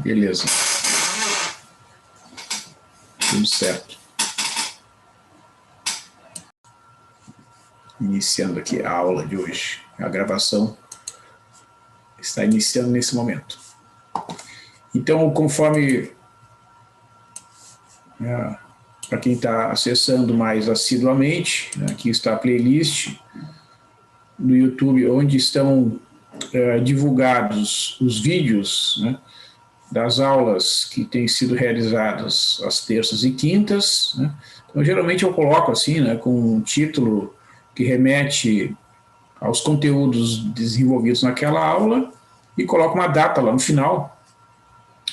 Beleza. Tudo certo. Iniciando aqui a aula de hoje. A gravação está iniciando nesse momento. Então, conforme... para quem está acessando mais assiduamente, aqui está a playlist do YouTube, onde estão divulgados os vídeos, né, das aulas que têm sido realizadas às terças e quintas, né. Então, geralmente eu coloco assim, né, com um título que remete aos conteúdos desenvolvidos naquela aula e coloco uma data lá no final.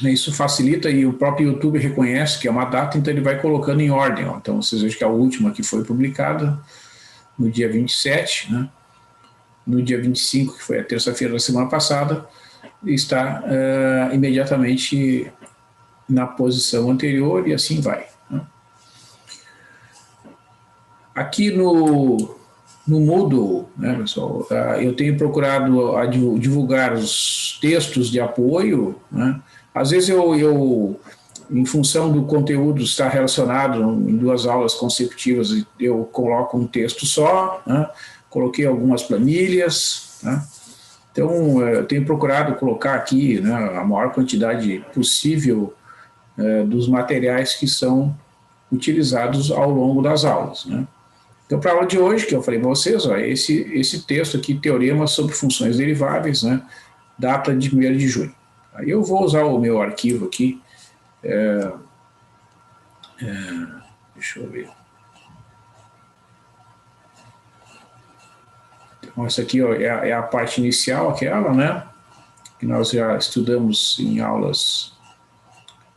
Isso facilita e o próprio YouTube reconhece que é uma data, então ele vai colocando em ordem. Ó. Então vocês vejam que a última que foi publicada no dia 27, né? No dia 25, que foi a terça-feira da semana passada, está imediatamente na posição anterior e assim vai. Né? Aqui no Moodle, né, pessoal, eu tenho procurado divulgar os textos de apoio, né? Às vezes eu, em função do conteúdo estar relacionado em duas aulas consecutivas, eu coloco um texto só, né? Coloquei algumas planilhas, né? Então eu tenho procurado colocar aqui, né, a maior quantidade possível dos materiais que são utilizados ao longo das aulas, né? Então, para a aula de hoje, que eu falei para vocês, ó, esse texto aqui, Teorema sobre Funções Deriváveis, né, data de 1º de junho. Aí eu vou usar o meu arquivo aqui, deixa eu ver. Então, essa aqui ó, é a parte inicial, aquela, né, que nós já estudamos em aulas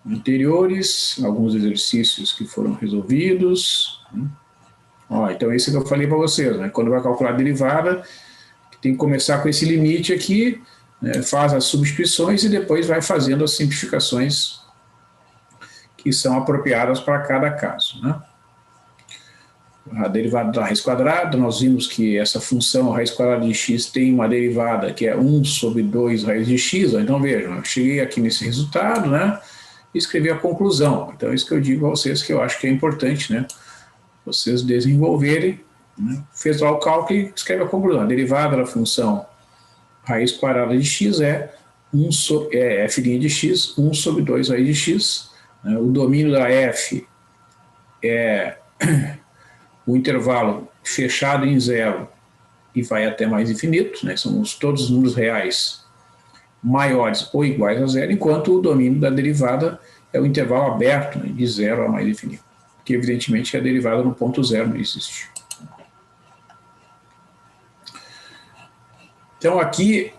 anteriores, alguns exercícios que foram resolvidos, né. Ó, então, esse que eu falei para vocês, né? Quando vai calcular a derivada, tem que começar com esse limite aqui, né? Faz as substituições e depois vai fazendo as simplificações que são apropriadas para cada caso, né? A derivada da raiz quadrada, nós vimos que essa função, a raiz quadrada de x, tem uma derivada que é 1 sobre 2 raiz de x. Ó. Então, vejam, eu cheguei aqui nesse resultado, né? E escrevi a conclusão. Então, é isso que eu digo a vocês que eu acho que é importante, né? Vocês desenvolverem, né? Fez lá o cálculo e escreve a conclusão. A derivada da função raiz quadrada de x é f' de x, 1 sobre 2 raiz de x. Né? O domínio da f é o intervalo fechado em zero e vai até mais infinito, né? São todos os números reais maiores ou iguais a zero, enquanto o domínio da derivada é o intervalo aberto, né? De zero a mais infinito. Que evidentemente a derivada no ponto zero não existe. Então aqui,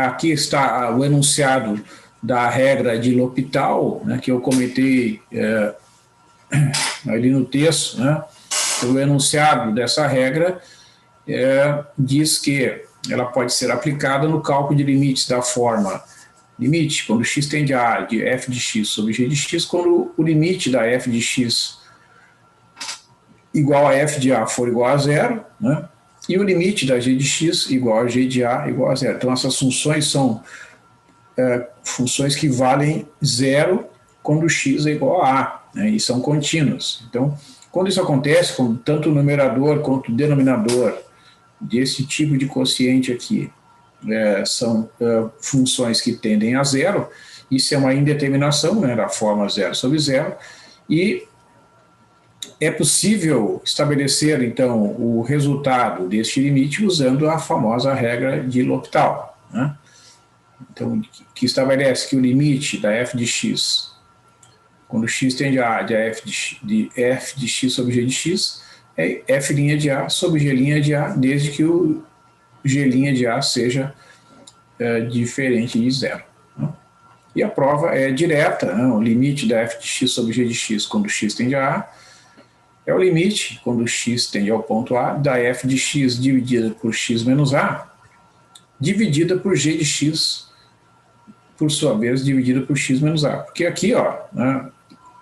aqui está o enunciado da regra de L'Hopital, né, que eu comentei ali no texto, né. O enunciado dessa regra diz que ela pode ser aplicada no cálculo de limites da forma limite, quando x tende a A de f de x sobre g de x, quando o limite da f de x igual a f de A for igual a zero, né? E o limite da g de x igual a g de A igual a zero. Então, essas funções são funções que valem zero quando x é igual a A, né? E são contínuas. Então, quando isso acontece, com tanto o numerador quanto o denominador desse tipo de quociente aqui, são funções que tendem a zero, isso é uma indeterminação, né, da forma zero sobre zero, e é possível estabelecer, então, o resultado deste limite usando a famosa regra de L'Hopital, né? Então, que estabelece que o limite da f de x, quando x tende a A de f de x sobre g de x, é f' de A sobre g' de A, desde que o g' de A seja diferente de zero. Né? E a prova é direta, né? O limite da f de x sobre g de x quando x tende a A é o limite, quando x tende ao ponto A, da f de x dividida por x menos A, dividida por g de x, por sua vez, dividida por x menos A. Porque aqui, ó, né,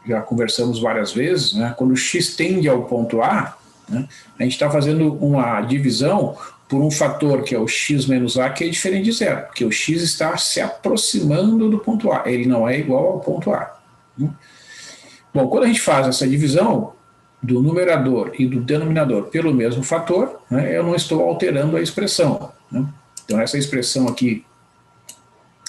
já conversamos várias vezes, né, quando x tende ao ponto A, né, a gente está fazendo uma divisão por um fator que é o x menos a, que é diferente de zero, porque o x está se aproximando do ponto A, ele não é igual ao ponto A. Bom, quando a gente faz essa divisão do numerador e do denominador pelo mesmo fator, né, eu não estou alterando a expressão. Né? Então, essa expressão aqui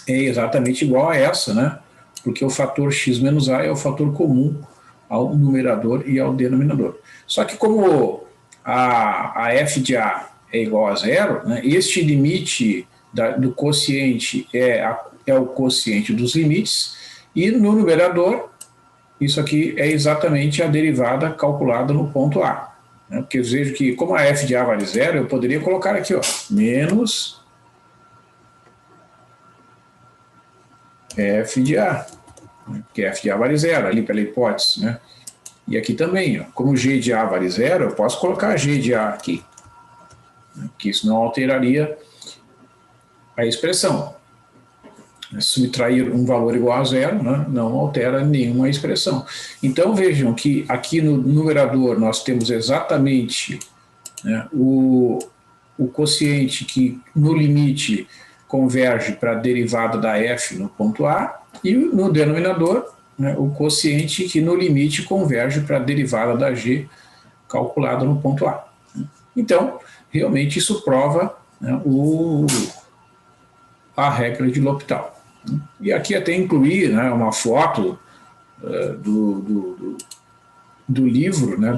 é exatamente igual a essa, né? Porque o fator x menos a é o fator comum ao numerador e ao denominador. Só que como a f de a é igual a zero, né, este limite do quociente é o quociente dos limites, e no numerador, isso aqui é exatamente a derivada calculada no ponto A. Né, porque eu vejo que, como a f de a vale zero, eu poderia colocar aqui, ó, menos f de a, né, porque f de a vale zero, ali pela hipótese, né? E aqui também, ó, como g de a vale zero, eu posso colocar g de a aqui, né, que isso não alteraria a expressão. Subtrair um valor igual a zero, né, não altera nenhuma expressão. Então vejam que aqui no numerador nós temos exatamente, né, o quociente que no limite converge para a derivada da f no ponto A, e no denominador, né, o quociente que no limite converge para a derivada da g calculada no ponto A. Então, realmente isso prova, né, a regra de L'Hopital. E aqui até incluí, né, uma foto do livro, né,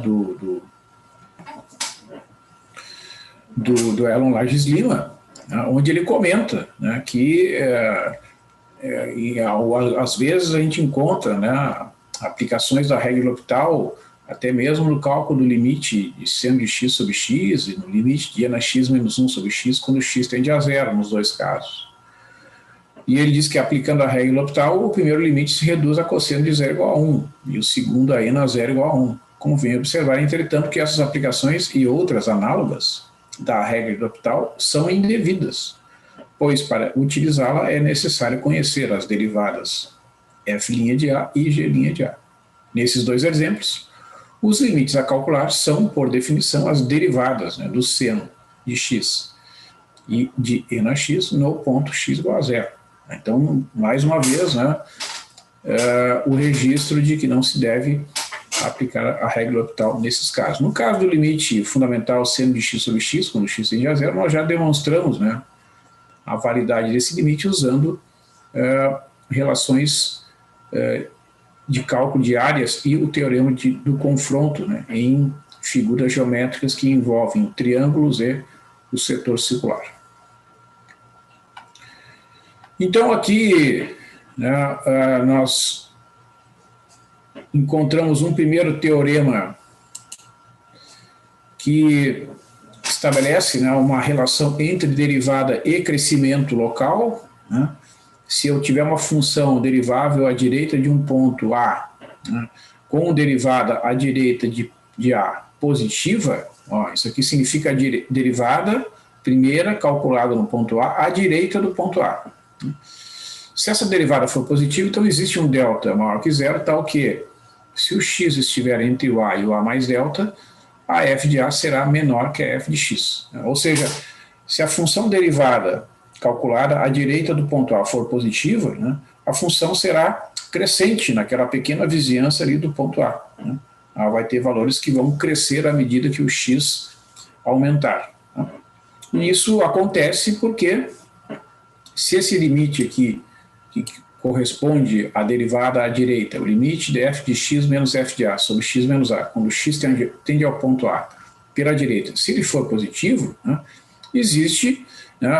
do Elon Lages Lima, né, onde ele comenta, né, que às vezes a gente encontra, né, aplicações da regra de L'Hopital até mesmo no cálculo do limite de seno de x sobre x e no limite de n a x menos 1 sobre x, quando x tende a zero nos dois casos. E ele diz que aplicando a regra de L'Hopital, o primeiro limite se reduz a cosseno de 0 igual a 1, e o segundo a n a 0 igual a 1. Convém observar, entretanto, que essas aplicações e outras análogas da regra de L'Hopital são indevidas, pois para utilizá-la é necessário conhecer as derivadas f' de a e g' de a. Nesses dois exemplos, os limites a calcular são, por definição, as derivadas, né, do seno de x e de n a x no ponto x igual a 0. Então, mais uma vez, né, o registro de que não se deve aplicar a regra L'Hopital nesses casos. No caso do limite fundamental seno de x sobre x, quando x tende a 0, nós já demonstramos, né, a validade desse limite usando relações de cálculo de áreas e o teorema do confronto, né, em figuras geométricas que envolvem triângulos e o setor circular. Então aqui, né, nós encontramos um primeiro teorema que estabelece, né, uma relação entre derivada e crescimento local, né? Se eu tiver uma função derivável à direita de um ponto A, né, com derivada à direita de A positiva, ó, isso aqui significa a derivada primeira calculada no ponto A à direita do ponto A. Se essa derivada for positiva, então existe um delta maior que zero, tal que, se o x estiver entre o a e o a mais delta, a f de a será menor que a f de x. Ou seja, se a função derivada calculada à direita do ponto A for positiva, né, a função será crescente naquela pequena vizinhança ali do ponto A. Né? Ela vai ter valores que vão crescer à medida que o x aumentar. Né? E isso acontece porque, se esse limite aqui, que corresponde à derivada à direita, o limite de f de x menos f de a sobre x menos a, quando x tende ao ponto A pela direita, se ele for positivo, né, existe, né,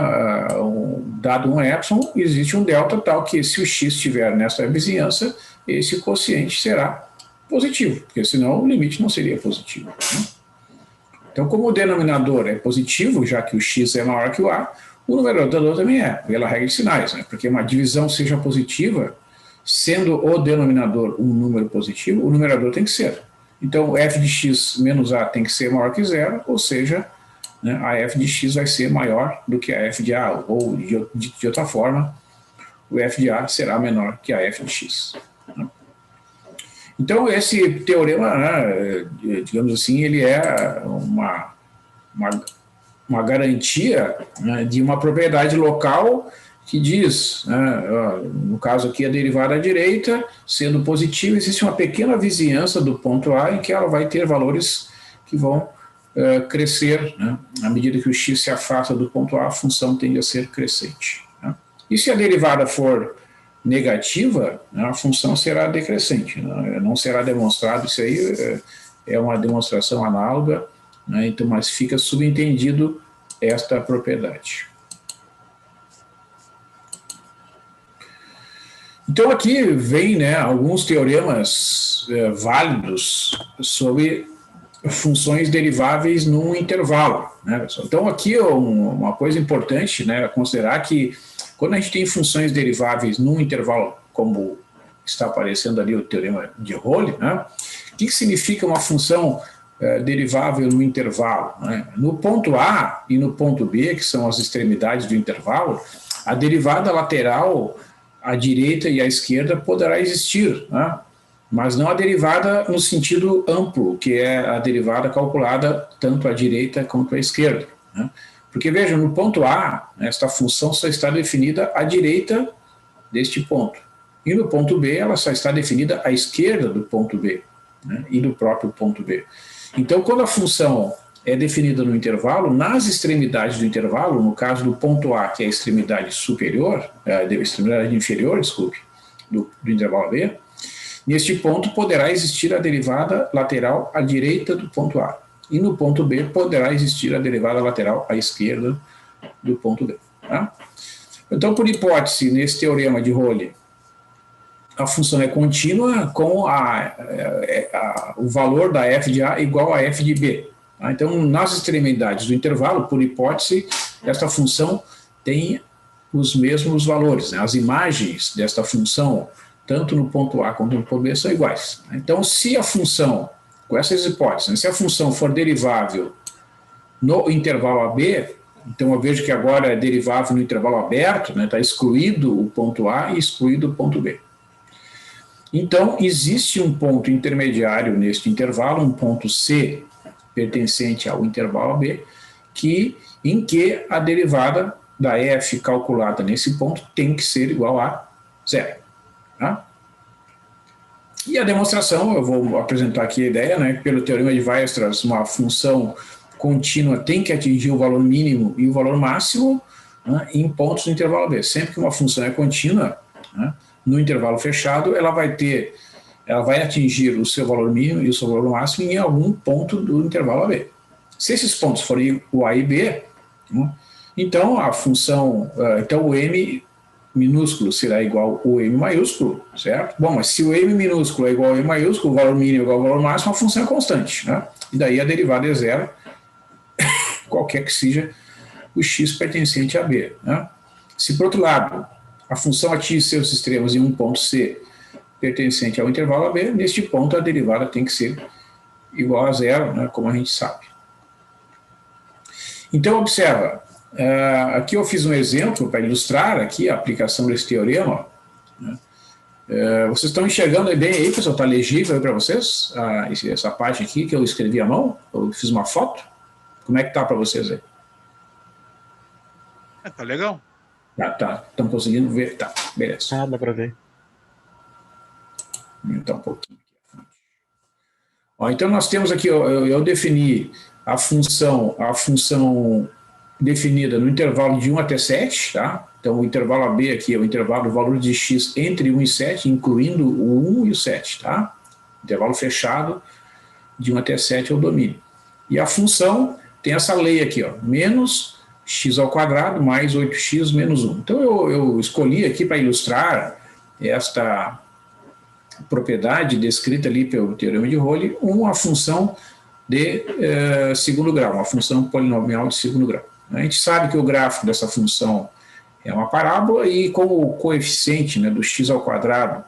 dado um epsilon, existe um delta tal que, se o x estiver nessa vizinhança, esse quociente será positivo, porque senão o limite não seria positivo. Né? Então, como o denominador é positivo, já que o x é maior que o a, o numerador também é, pela regra de sinais, né? Porque uma divisão seja positiva, sendo o denominador um número positivo, o numerador tem que ser. Então, f de x menos a tem que ser maior que zero, ou seja, né, a f de x vai ser maior do que a f de a, ou de outra forma, o f de a será menor que a f de x. Né? Então, esse teorema, né, digamos assim, ele é uma uma garantia, né, de uma propriedade local que diz, né, no caso aqui a derivada à direita, sendo positiva, existe uma pequena vizinhança do ponto A em que ela vai ter valores que vão crescer, né? À medida que o x se afasta do ponto A função tende a ser crescente, né? E se a derivada for negativa, né, a função será decrescente, né? Não será demonstrado, isso aí é uma demonstração análoga, né? Então, mas fica subentendido esta propriedade. Então aqui vem, né, alguns teoremas válidos sobre funções deriváveis num intervalo, né? Então aqui uma coisa importante, né, considerar que quando a gente tem funções deriváveis num intervalo, como está aparecendo ali o teorema de Rolle, né, o que significa uma função derivável no intervalo, né? No ponto A e no ponto B, que são as extremidades do intervalo, a derivada lateral à direita e à esquerda poderá existir, né? Mas não a derivada no sentido amplo, que é a derivada calculada tanto à direita quanto à esquerda, né? Porque, veja, no ponto A, esta função só está definida à direita deste ponto. E no ponto B, ela só está definida à esquerda do ponto B, né, e do próprio ponto B. Então, quando a função é definida no intervalo, nas extremidades do intervalo, no caso do ponto A, que é a extremidade superior, a extremidade inferior, desculpe, do intervalo B, neste ponto poderá existir a derivada lateral à direita do ponto A. E no ponto B poderá existir a derivada lateral à esquerda do ponto B. Tá? Então, por hipótese, nesse teorema de Rolle, a função é contínua com o valor da f de A igual a f de B. Tá? Então, nas extremidades do intervalo, por hipótese, esta função tem os mesmos valores, né? As imagens desta função, tanto no ponto A quanto no ponto B, são iguais. Então, se a função, com essas hipóteses, né, se a função for derivável no intervalo AB, então eu vejo que agora é derivável no intervalo aberto, né, está excluído o ponto A e excluído o ponto B. Então, existe um ponto intermediário neste intervalo, um ponto C, pertencente ao intervalo AB, em que a derivada da f calculada nesse ponto tem que ser igual a zero. Tá? E a demonstração, eu vou apresentar aqui a ideia, né, pelo teorema de Weierstrass, uma função contínua tem que atingir o valor mínimo e o valor máximo, né, em pontos do intervalo B. Sempre que uma função é contínua, né, no intervalo fechado, ela vai atingir o seu valor mínimo e o seu valor máximo em algum ponto do intervalo AB. Se esses pontos forem o A e B, né, então a função, então o M minúsculo será igual ao M maiúsculo, certo? Bom, mas se o M minúsculo é igual ao M maiúsculo, o valor mínimo é igual ao valor máximo, a função é constante, né? E daí a derivada é zero, qualquer que seja o x pertencente a B, né? Se, por outro lado, a função atinge seus extremos em um ponto C pertencente ao intervalo AB, neste ponto a derivada tem que ser igual a zero, né, como a gente sabe. Então, observa, aqui eu fiz um exemplo para ilustrar aqui a aplicação desse teorema, né? Vocês estão enxergando bem aí, pessoal? Está legível aí para vocês? Essa parte aqui que eu escrevi à mão, eu fiz uma foto. Como é que está para vocês aí? Tá legal. Tá. Estão conseguindo ver? Tá, beleza. Dá para ver. Aumentar um pouquinho aqui. Ó, então nós temos aqui, eu defini a função definida no intervalo de 1 até 7, tá? Então o intervalo AB aqui é o intervalo do valor de x entre 1 e 7, incluindo o 1 e o 7, tá? Intervalo fechado de 1 até 7 é o domínio. E a função tem essa lei aqui, ó, menos x ao quadrado mais 8x menos 1. Então eu escolhi aqui para ilustrar esta propriedade descrita ali pelo teorema de Rolle, uma função de segundo grau, uma função polinomial de segundo grau. A gente sabe que o gráfico dessa função é uma parábola e como o coeficiente, né, do x ao quadrado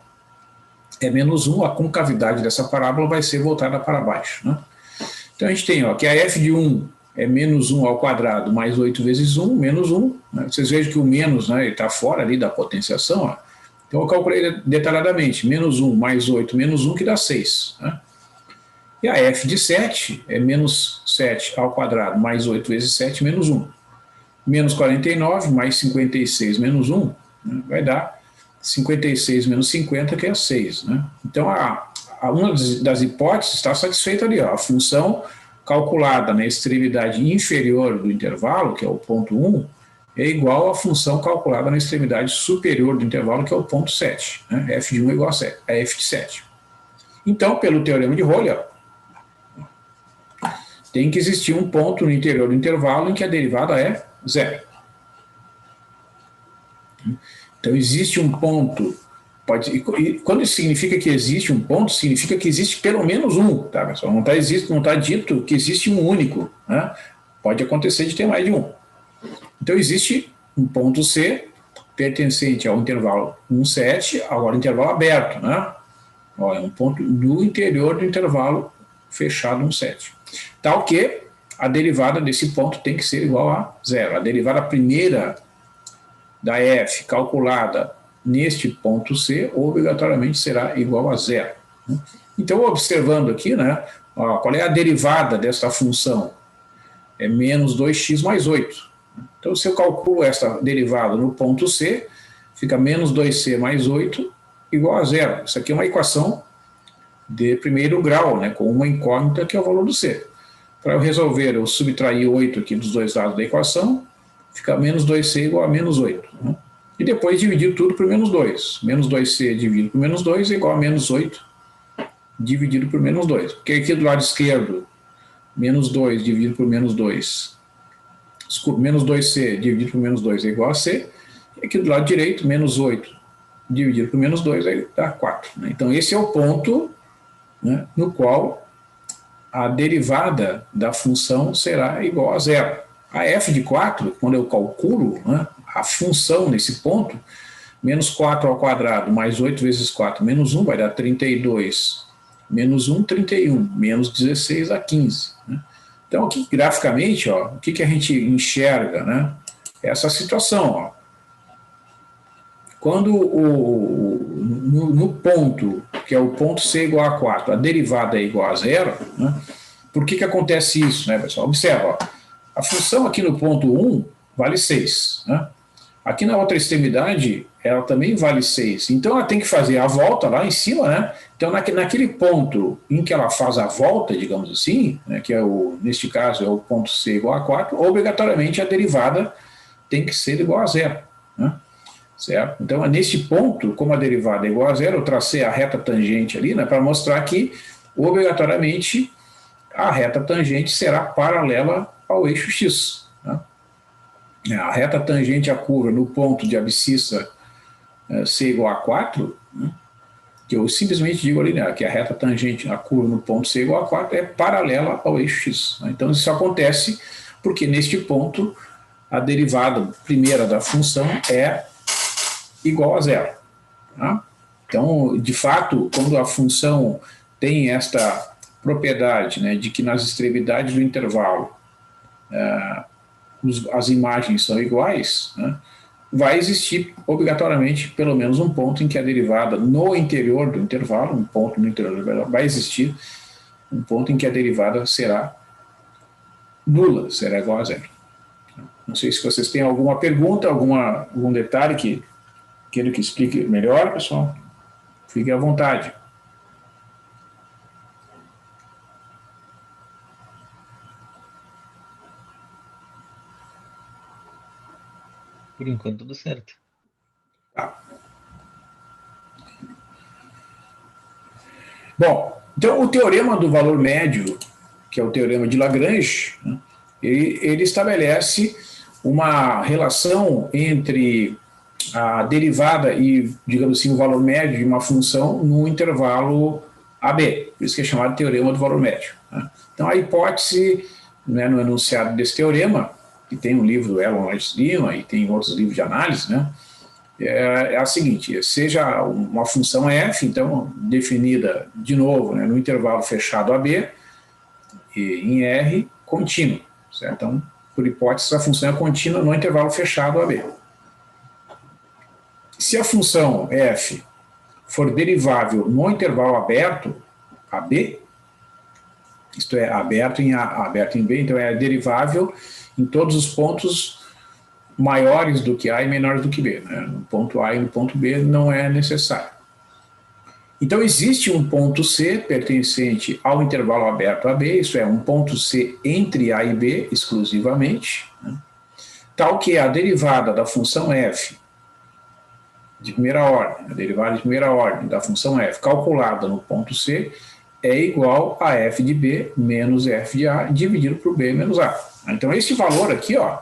é menos 1, a concavidade dessa parábola vai ser voltada para baixo, né? Então a gente tem, ó, que a f de 1 é menos 1 ao quadrado mais 8 vezes 1, menos 1. Né? Vocês vejam que o menos, né, está fora ali da potenciação. Ó. Então eu calculei detalhadamente, menos 1 mais 8 menos 1 que dá 6. Né? E a f de 7 é menos 7 ao quadrado mais 8 vezes 7 menos 1. Menos 49 mais 56 menos 1, né, vai dar 56 menos 50, que é 6. Né? Então, uma das hipóteses está satisfeita ali. Ó, a função calculada na extremidade inferior do intervalo, que é o ponto 1, é igual à função calculada na extremidade superior do intervalo, que é o ponto 7. Né? F de 1 é igual a f de 7. Então, pelo teorema de Rolle, ó, tem que existir um ponto no interior do intervalo em que a derivada é zero. Então, existe um ponto. E quando isso significa que existe um ponto, significa que existe pelo menos um, tá, pessoal? Não está dito que existe um único. Né? Pode acontecer de ter mais de um. Então, existe um ponto C pertencente ao intervalo 1, 7, agora intervalo aberto. Né? Ó, é um ponto no interior do intervalo fechado 1, 7. Tal que a derivada desse ponto tem que ser igual a zero. A derivada primeira da f calculada neste ponto C obrigatoriamente será igual a zero. Então, observando aqui, né, ó, qual é a derivada desta função? É menos 2x mais 8. Então, se eu calculo esta derivada no ponto C, fica menos 2c mais 8 igual a zero. Isso aqui é uma equação de primeiro grau, né, com uma incógnita que é o valor do C. Para eu resolver, eu subtrair 8 aqui dos dois lados da equação, fica menos 2c igual a menos 8. Né? E depois dividir tudo por menos 2. Menos 2c dividido por menos 2 é igual a menos 8 dividido por menos 2. Porque aqui do lado esquerdo, menos 2 dividido por menos 2. Desculpa, menos 2c dividido por menos 2 é igual a c. E aqui do lado direito, menos 8 dividido por menos 2 dá 4. Né? Então, esse é o ponto, né, no qual a derivada da função será igual a zero. A f de 4, quando eu calculo, né, a função nesse ponto, menos 4 ao quadrado mais 8 vezes 4 menos 1 vai dar 32. Menos 1, 31. Menos 16 dá 15. Né? Então, aqui graficamente, ó, o que a gente enxerga? Né? Essa situação. Ó. Quando no ponto, que é o ponto C igual a 4, a derivada é igual a zero, né? Por que acontece isso, né, pessoal? Observa, ó, a função aqui no ponto 1 vale 6. Né? Aqui na outra extremidade, ela também vale 6. Então, ela tem que fazer a volta lá em cima, né? Então, naquele ponto em que ela faz a volta, digamos assim, né, que é neste caso é o ponto C igual a 4, obrigatoriamente a derivada tem que ser igual a zero. Né? Certo? Então, neste ponto, como a derivada é igual a zero, eu tracei a reta tangente ali, né, para mostrar que, obrigatoriamente, a reta tangente será paralela ao eixo x. Né? A reta tangente à curva no ponto de abscissa C igual a 4, né, que eu simplesmente digo ali, né, que a reta tangente à curva no ponto C igual a 4 é paralela ao eixo x. Né? Então, isso acontece porque, neste ponto, a derivada primeira da função é igual a zero. Tá? Então, de fato, quando a função tem esta propriedade, né, de que nas extremidades do intervalo as imagens são iguais, né, vai existir obrigatoriamente pelo menos um ponto em que a derivada no interior do intervalo, um ponto no interior do intervalo, vai existir um ponto em que a derivada será nula, será igual a zero. Não sei se vocês têm alguma pergunta, algum detalhe que queira que explique melhor, pessoal. Fique à vontade. Por enquanto, tudo certo. Tá. Bom, então o teorema do valor médio, que é o teorema de Lagrange, né, ele estabelece uma relação entre a derivada e, digamos assim, o valor médio de uma função no intervalo AB. Por isso que é chamado de teorema do valor médio. Né? Então, a hipótese, né, no enunciado desse teorema, que tem um livro do Elon Lima e tem outros livros de análise, né, é a seguinte: seja uma função f, então, definida de novo, né, no intervalo fechado AB, e em R, contínuo. Certo? Então, por hipótese, a função é contínua no intervalo fechado AB. Se a função f for derivável no intervalo aberto, AB, isto é, aberto em A, aberto em B, então é derivável em todos os pontos maiores do que A e menores do que B. Né? No ponto A e no ponto B não é necessário. Então, existe um ponto C pertencente ao intervalo aberto AB, isso é, um ponto C entre A e B exclusivamente, né? Tal que a derivada da função f de primeira ordem, a derivada de primeira ordem da função f calculada no ponto C é igual a f de B menos f de A dividido por B menos A. Então, esse valor aqui, ó,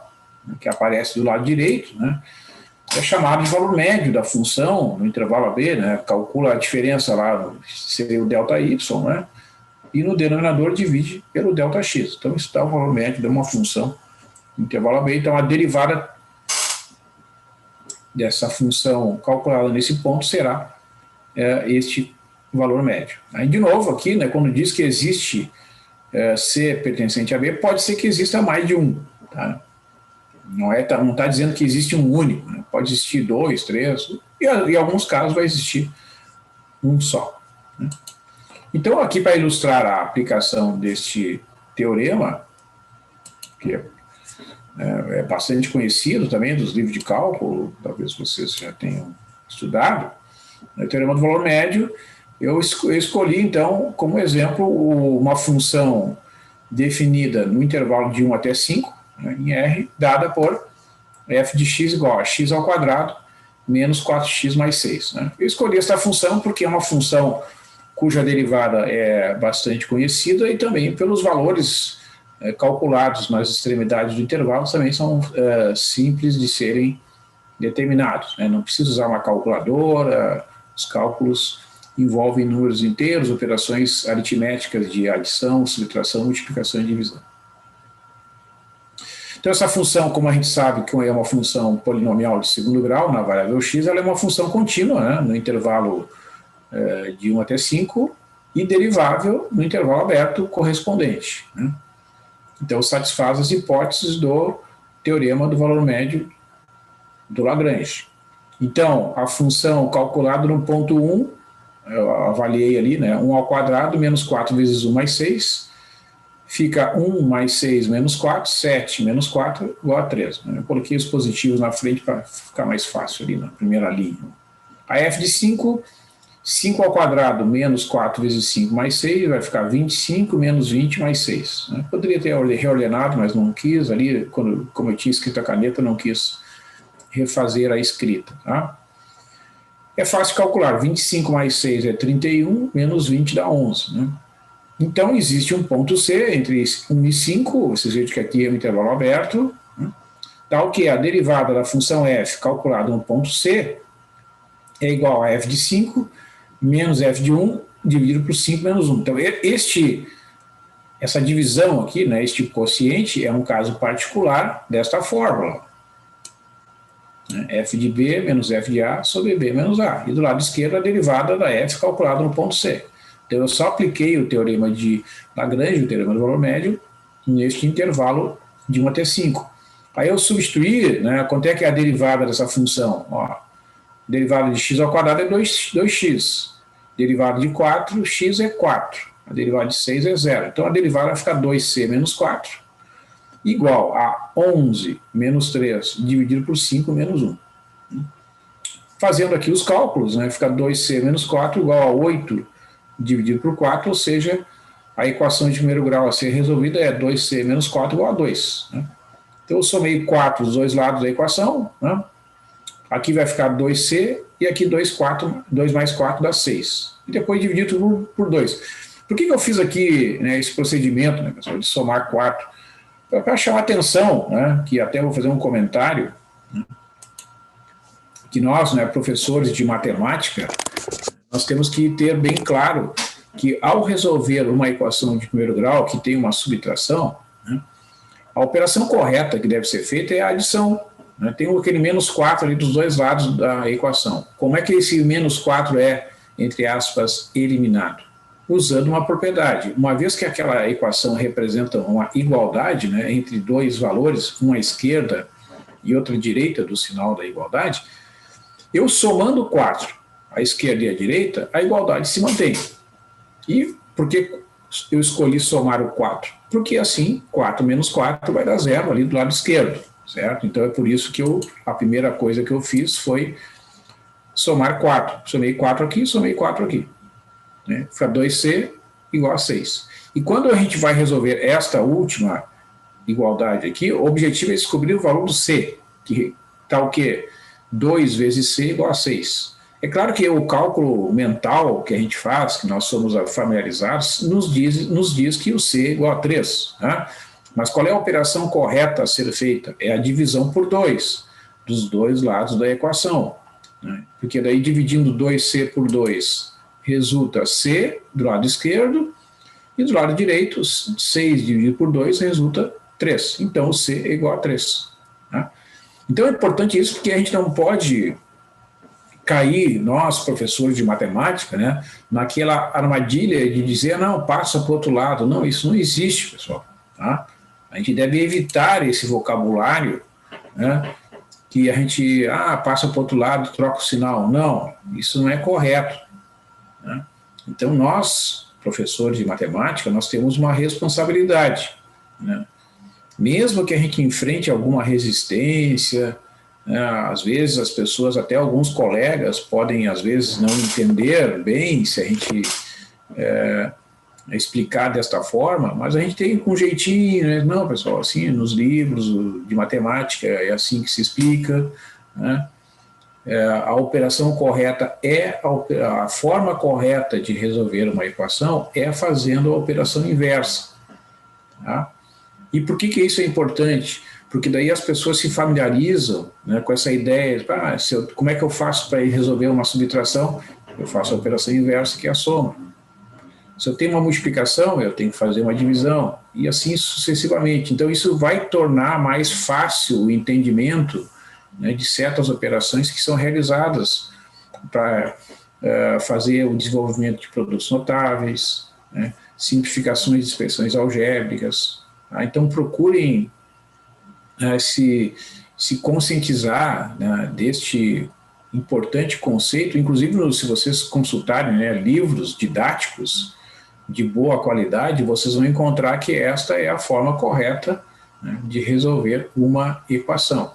que aparece do lado direito, né, é chamado de valor médio da função no intervalo AB, né, calcula a diferença lá, seria o ΔY, né, e no denominador divide pelo ΔX. Então, isso dá o valor médio de uma função no intervalo AB. Então, a derivada dessa função calculada nesse ponto será este valor médio. Aí, de novo, aqui, né, quando diz que existe C pertencente a B, pode ser que exista mais de um, tá? Não está dizendo que existe um único, né? Pode existir 2, 3, e em alguns casos vai existir um só. Né? Então, aqui para ilustrar a aplicação deste teorema, que é bastante conhecido também dos livros de cálculo, talvez vocês já tenham estudado, o teorema do valor médio, eu escolhi, então, como exemplo, uma função definida no intervalo de 1 até 5, né, em R, dada por f de x igual a x ao quadrado menos 4x mais 6. Né? Eu escolhi essa função porque é uma função cuja derivada é bastante conhecida e também pelos valores calculados nas extremidades do intervalo também são simples de serem determinados. Né? Não precisa usar uma calculadora, os cálculos envolvem números inteiros, operações aritméticas de adição, subtração, multiplicação e divisão. Então, essa função, como a gente sabe que é uma função polinomial de segundo grau na variável x, ela é uma função contínua, né, no intervalo de 1 até 5 e derivável no intervalo aberto correspondente. Né? Então, satisfaz as hipóteses do teorema do valor médio do Lagrange. Então, a função calculada no ponto 1, eu avaliei ali, né, 1 ao quadrado menos 4 vezes 1 mais 6, fica 1 mais 6 menos 4, 7 menos 4 igual a 3. Né? Eu coloquei os positivos na frente para ficar mais fácil ali na primeira linha. A f de 5, 5 ao quadrado menos 4 vezes 5 mais 6, vai ficar 25 menos 20 mais 6. Né? Poderia ter reordenado, mas não quis. Ali, como eu tinha escrito a caneta, não quis refazer a escrita. Tá? É fácil calcular. 25 mais 6 é 31, menos 20 dá 11. Né? Então, existe um ponto C entre 1 e 5, vocês veem que aqui é um intervalo aberto, né? Tal que a derivada da função f calculada no ponto C é igual a f de 5 menos f de 1 dividido por 5 menos 1. Então, essa divisão aqui, né, este quociente, é um caso particular desta fórmula. Né? F de B menos f de A sobre B menos A. E do lado esquerdo, a derivada da f calculada no ponto C. Então, eu só apliquei o teorema de Lagrange, o teorema do valor médio, neste intervalo de 1 até 5. Aí eu substituí, né, quanto é que é a derivada dessa função? Ó, derivada de x ao quadrado é 2x. Derivada de 4, x é 4. A derivada de 6 é 0. Então, a derivada vai ficar 2c menos 4, igual a 11 menos 3, dividido por 5 menos 1. Fazendo aqui os cálculos, né, fica 2c menos 4 igual a 8 dividido por 4, ou seja, a equação de primeiro grau a ser resolvida é 2c menos 4 igual a 2. Né? Então, eu somei 4 dos dois lados da equação, né? Aqui vai ficar 2c e aqui 2 mais 4 dá 6. E depois dividido por 2. Por que eu fiz aqui, né, esse procedimento, né, pessoal, de somar 4? Para chamar atenção, né, que até vou fazer um comentário, né, que nós, né, professores de matemática, nós temos que ter bem claro que ao resolver uma equação de primeiro grau que tem uma subtração, né, a operação correta que deve ser feita é a adição. Né, tem aquele menos 4 ali dos dois lados da equação. Como é que esse menos 4 é, entre aspas, eliminado? Usando uma propriedade. Uma vez que aquela equação representa uma igualdade, né, entre dois valores, uma à esquerda e outra à direita do sinal da igualdade, eu somando 4 à esquerda e à direita, a igualdade se mantém. E porque eu escolhi somar o 4? Porque assim, 4 menos 4 vai dar 0 ali do lado esquerdo, certo? Então é por isso que a primeira coisa que eu fiz foi somar 4. Somei 4 aqui, somei 4 aqui. Né? Fica 2C igual a 6. E quando a gente vai resolver esta última igualdade aqui, o objetivo é descobrir o valor do C, que está o quê? 2 vezes C igual a 6. É claro que o cálculo mental que a gente faz, que nós somos familiarizados, nos diz que o C é igual a 3. Né? Mas qual é a operação correta a ser feita? É a divisão por 2, dos dois lados da equação. Né? Porque daí dividindo 2C por 2 resulta C do lado esquerdo, e do lado direito, 6 dividido por 2 resulta 3. Então o C é igual a 3. Né? Então é importante isso, porque a gente não pode cair, nós, professores de matemática, né, naquela armadilha de dizer, não, passa para o outro lado. Não, isso não existe, pessoal. Tá? A gente deve evitar esse vocabulário, né, que a gente, passa para o outro lado, troca o sinal. Não, isso não é correto. Né? Então nós, professores de matemática, nós temos uma responsabilidade. Né? Mesmo que a gente enfrente alguma resistência, né, às vezes as pessoas, até alguns colegas, podem às vezes não entender bem se a gente explicar desta forma, mas a gente tem um jeitinho, né? Não, pessoal, assim, nos livros de matemática é assim que se explica, né? A operação correta a forma correta de resolver uma equação é fazendo a operação inversa. Tá? E por que isso é importante? Porque daí as pessoas se familiarizam, né, com essa ideia, como é que eu faço para resolver uma subtração? Eu faço a operação inversa, que é a soma. Se eu tenho uma multiplicação, eu tenho que fazer uma divisão, e assim sucessivamente. Então isso vai tornar mais fácil o entendimento, né, de certas operações que são realizadas para fazer o desenvolvimento de produtos notáveis, né, simplificações de expressões algébricas. Tá? Então procurem se conscientizar, né, deste importante conceito, inclusive se vocês consultarem, né, livros didáticos de boa qualidade, vocês vão encontrar que esta é a forma correta, né, de resolver uma equação.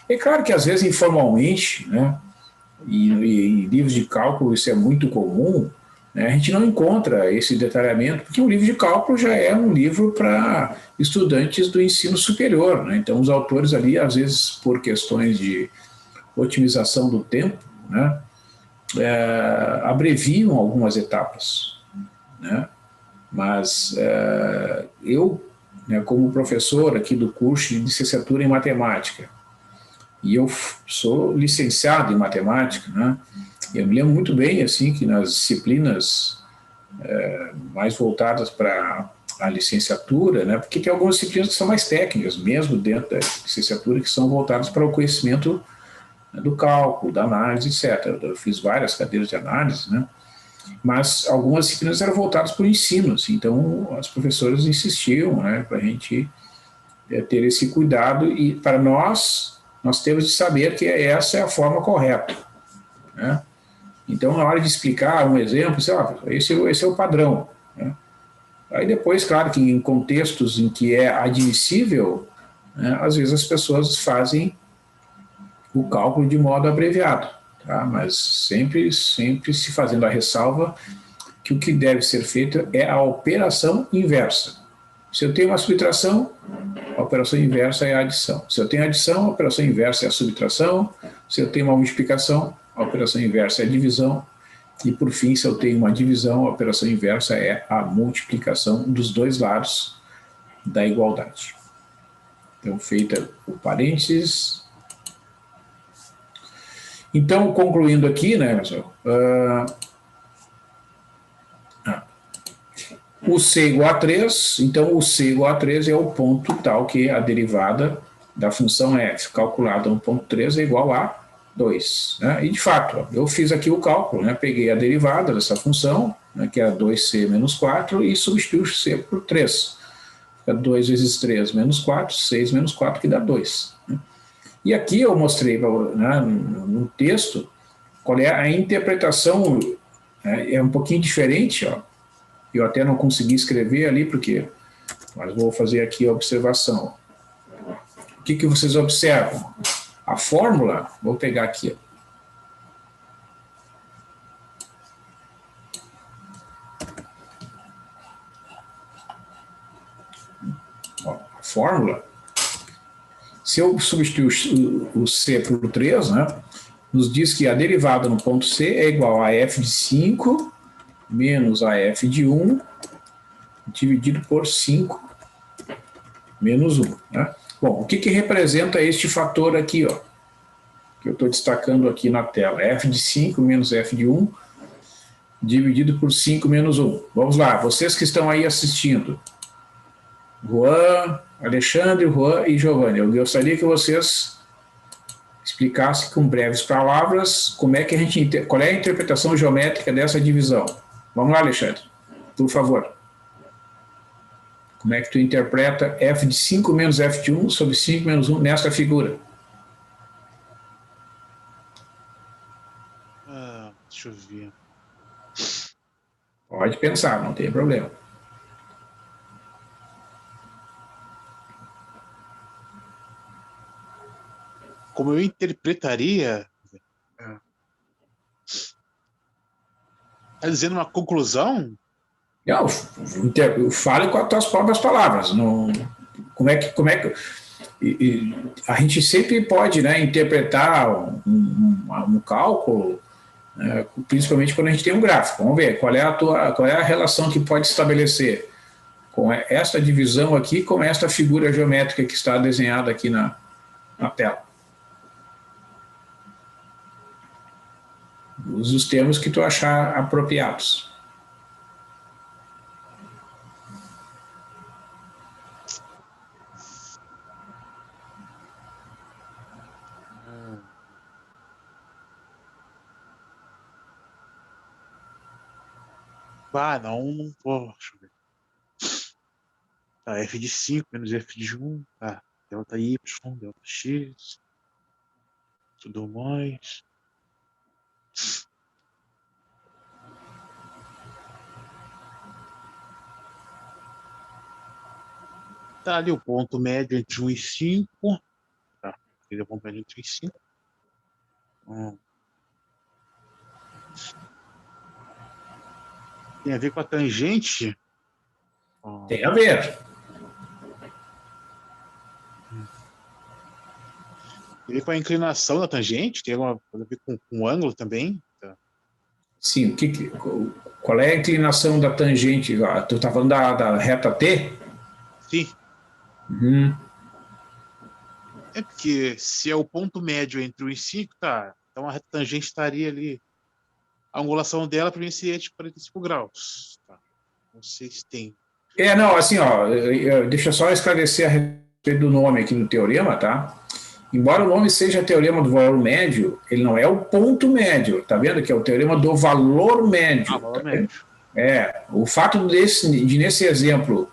É claro que às vezes informalmente, né, e em livros de cálculo isso é muito comum, né, a gente não encontra esse detalhamento, porque o livro de cálculo já é um livro para estudantes do ensino superior. Né? Então os autores ali, às vezes por questões de otimização do tempo, né, abreviam algumas etapas. Né? Mas eu, né, como professor aqui do curso de licenciatura em matemática, e eu sou licenciado em matemática, né? Eu me lembro muito bem assim que nas disciplinas mais voltadas para a licenciatura, né? Porque tem algumas disciplinas que são mais técnicas, mesmo dentro da licenciatura, que são voltadas para o conhecimento, né, do cálculo, da análise, etc. Eu fiz várias cadeiras de análise, né? Mas algumas disciplinas eram voltadas para o ensino, assim, então as professoras insistiam, né, para a gente ter esse cuidado, e para nós temos de saber que essa é a forma correta. Né? Então, na hora de explicar um exemplo, esse é o padrão. Né? Aí depois, claro que em contextos em que é admissível, né, às vezes as pessoas fazem o cálculo de modo abreviado, tá? Mas sempre se fazendo a ressalva que o que deve ser feito é a operação inversa. Se eu tenho uma subtração, a operação inversa é a adição. Se eu tenho adição, a operação inversa é a subtração. Se eu tenho uma multiplicação, a operação inversa é a divisão. E, por fim, se eu tenho uma divisão, a operação inversa é a multiplicação dos dois lados da igualdade. Então, feita o parênteses. Então, concluindo aqui, né, pessoal, o C igual a 3, então o C igual a 3 é o ponto tal que a derivada da função f calculada no ponto 3 é igual a 2. Né? E, de fato, eu fiz aqui o cálculo, né? Peguei a derivada dessa função, né, que era 2C menos 4, e substituí o C por 3. Fica 2 vezes 3 menos 4, 6 menos 4, que dá 2. Né? E aqui eu mostrei, né, no texto qual é a interpretação, né, é um pouquinho diferente, ó. Eu até não consegui escrever ali, mas vou fazer aqui a observação. O que vocês observam? A fórmula, vou pegar aqui. Ó, a fórmula, se eu substituir o C por 3, né, nos diz que a derivada no ponto C é igual a f de 5 menos a f de 1 dividido por 5 menos 1. Né? Bom, o que representa este fator aqui, ó, que eu estou destacando aqui na tela? F de 5 menos F de 1 dividido por 5 menos 1. Vamos lá, vocês que estão aí assistindo. Juan, Alexandre, Juan e Giovanni, eu gostaria que vocês explicassem com breves palavras qual é a interpretação geométrica dessa divisão. Vamos lá, Alexandre, por favor. Como é que tu interpreta f de 5 menos f de 1 sobre 5 menos 1 nesta figura? Deixa eu ver. Pode pensar, não tem problema. Como eu interpretaria? Está dizendo uma conclusão? Não, fale com as tuas próprias palavras. Não, como é que a gente sempre pode, né, interpretar um cálculo, né, principalmente quando a gente tem um gráfico. Vamos ver qual é a relação que pode estabelecer com esta divisão aqui, com esta figura geométrica que está desenhada aqui na tela. Use os termos que tu achar apropriados. Não vou. Deixa eu ver. Tá, f de 5 menos f de 1. Tá, delta y, delta x. Tudo mais. Tá ali o ponto médio entre 1 e 5. Tá, ele é o ponto médio entre 1 e 5. Tem a ver com a tangente? Tem a ver. Tem a ver com a inclinação da tangente? Tem alguma coisa a ver com o ângulo também? Tá. Sim, qual é a inclinação da tangente? Tu está falando da reta T? Sim. Uhum. É porque se é o ponto médio entre 1 e 5, tá. Então a reta tangente estaria ali. A angulação dela para mim seria de 45 graus. Tá. Não sei se tem. Não, assim, ó, deixa eu só esclarecer a respeito do nome aqui no teorema, tá? Embora o nome seja teorema do valor médio, ele não é o ponto médio, tá vendo? Que é o teorema do valor médio. Valor médio. O fato de nesse exemplo,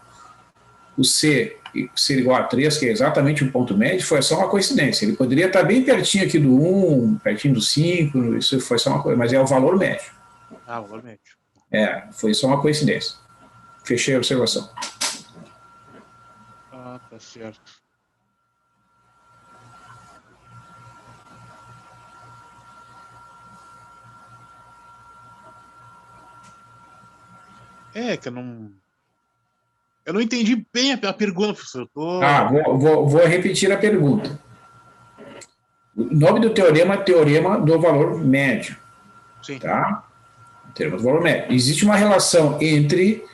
o C ser igual a 3, que é exatamente o ponto médio, foi só uma coincidência. Ele poderia estar bem pertinho aqui do 1, pertinho do 5, isso foi só uma coisa, mas é o valor médio. O valor médio. Foi só uma coincidência. Fechei a observação. Tá certo. Que eu não entendi bem a pergunta, professor. Vou repetir a pergunta. O nome do teorema é teorema do valor médio. Sim. Tá? Teorema do valor médio. Existe uma relação entre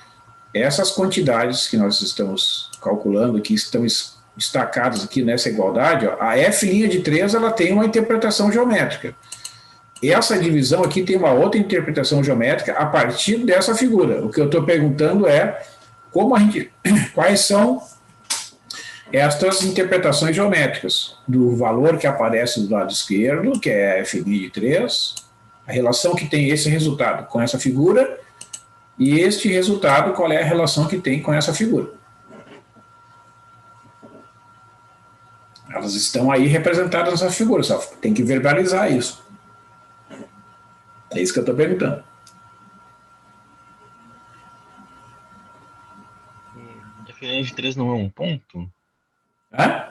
essas quantidades que nós estamos calculando, que estão destacadas aqui nessa igualdade. Ó, a f' de 3 ela tem uma interpretação geométrica. Essa divisão aqui tem uma outra interpretação geométrica a partir dessa figura. O que eu estou perguntando é quais são estas interpretações geométricas do valor que aparece do lado esquerdo, que é f' de 3, a relação que tem esse resultado com essa figura, e este resultado, qual é a relação que tem com essa figura. Elas estão aí representadas nessa figura, só tem que verbalizar isso. É isso que eu estou perguntando. F' de 3 não é um ponto? Hã?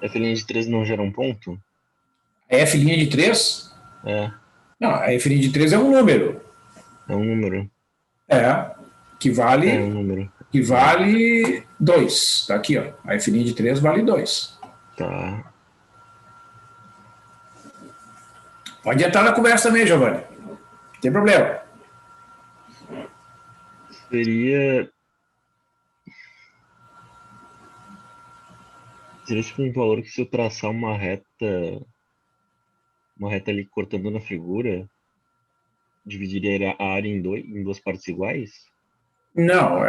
F' de 3 não gera um ponto? A F' de 3? É, Não, a F' de 3 é um número. é um número. É, que É um vale, número. que vale 2. Tá aqui, ó. A F' de 3 vale 2. Tá. Pode entrar na conversa também, Giovanni. Não tem problema. Seria tipo um valor que, se eu traçar uma reta ali cortando na figura, dividiria a área em duas partes iguais? Não,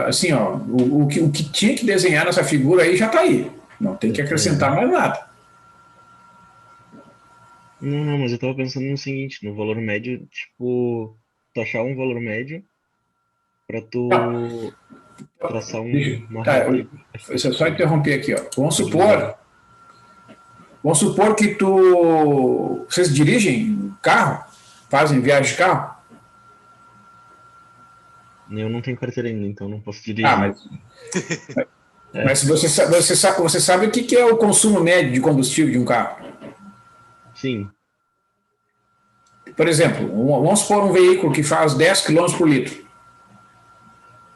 assim, ó, o que tinha que desenhar nessa figura aí já está aí. Não tem que acrescentar mais nada. Não, mas eu tava pensando no seguinte, no valor médio, tipo, tu achar um valor médio para Não, tu traçar uma tá, reta deixa eu só interromper aqui, ó. divisão. Vamos supor que vocês dirigem carro, fazem viagem de carro. Eu não tenho carteira ainda, então não posso Ah, dirigir. mas você sabe o que é o consumo médio de combustível de um carro? Sim, Por exemplo, vamos supor um veículo que faz 10 km por litro.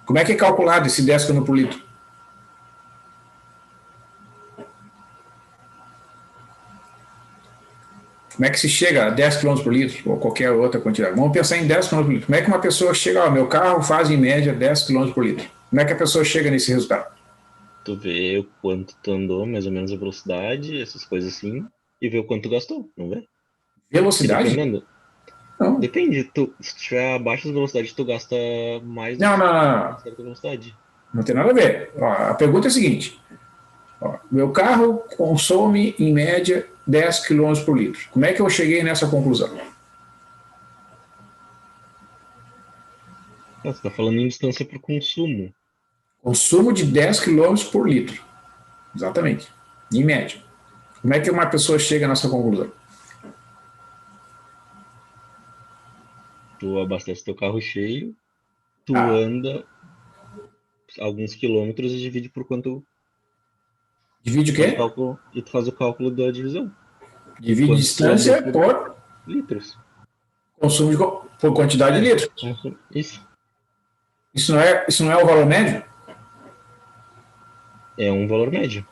Como é que é calculado esse 10 km por litro? Como é que se chega a 10 km por litro ou qualquer outra quantidade? Vamos pensar em 10 km por litro. Como é que uma pessoa chega, ó, meu carro faz em média 10 km por litro? Como é que a pessoa chega nesse resultado? tu vê o quanto tu andou, mais ou menos a velocidade, essas coisas assim, e vê o quanto tu gastou, não vê? E Velocidade? dependendo, Não. depende, se tu tiver abaixo da velocidade, tu gasta mais do Não, que se não, tu não, tiver não. uma certa velocidade. Não tem nada a ver. Ó, a pergunta é a seguinte: ó, meu carro consome em média 10 km por litro. Como é que eu cheguei nessa conclusão? Ah, você tá falando em distância por consumo. Consumo de 10 km por litro. Exatamente. Em média. Como é que uma pessoa chega nessa conclusão? Tu abastece teu carro cheio, tu Ah, anda alguns quilômetros e divide por quanto divide o quê? e tu faz o cálculo da divisão. Divide Quanto tu andou distância por por litros. consumo por quantidade de litros. Isso. Isso não é o valor médio? É um valor médio.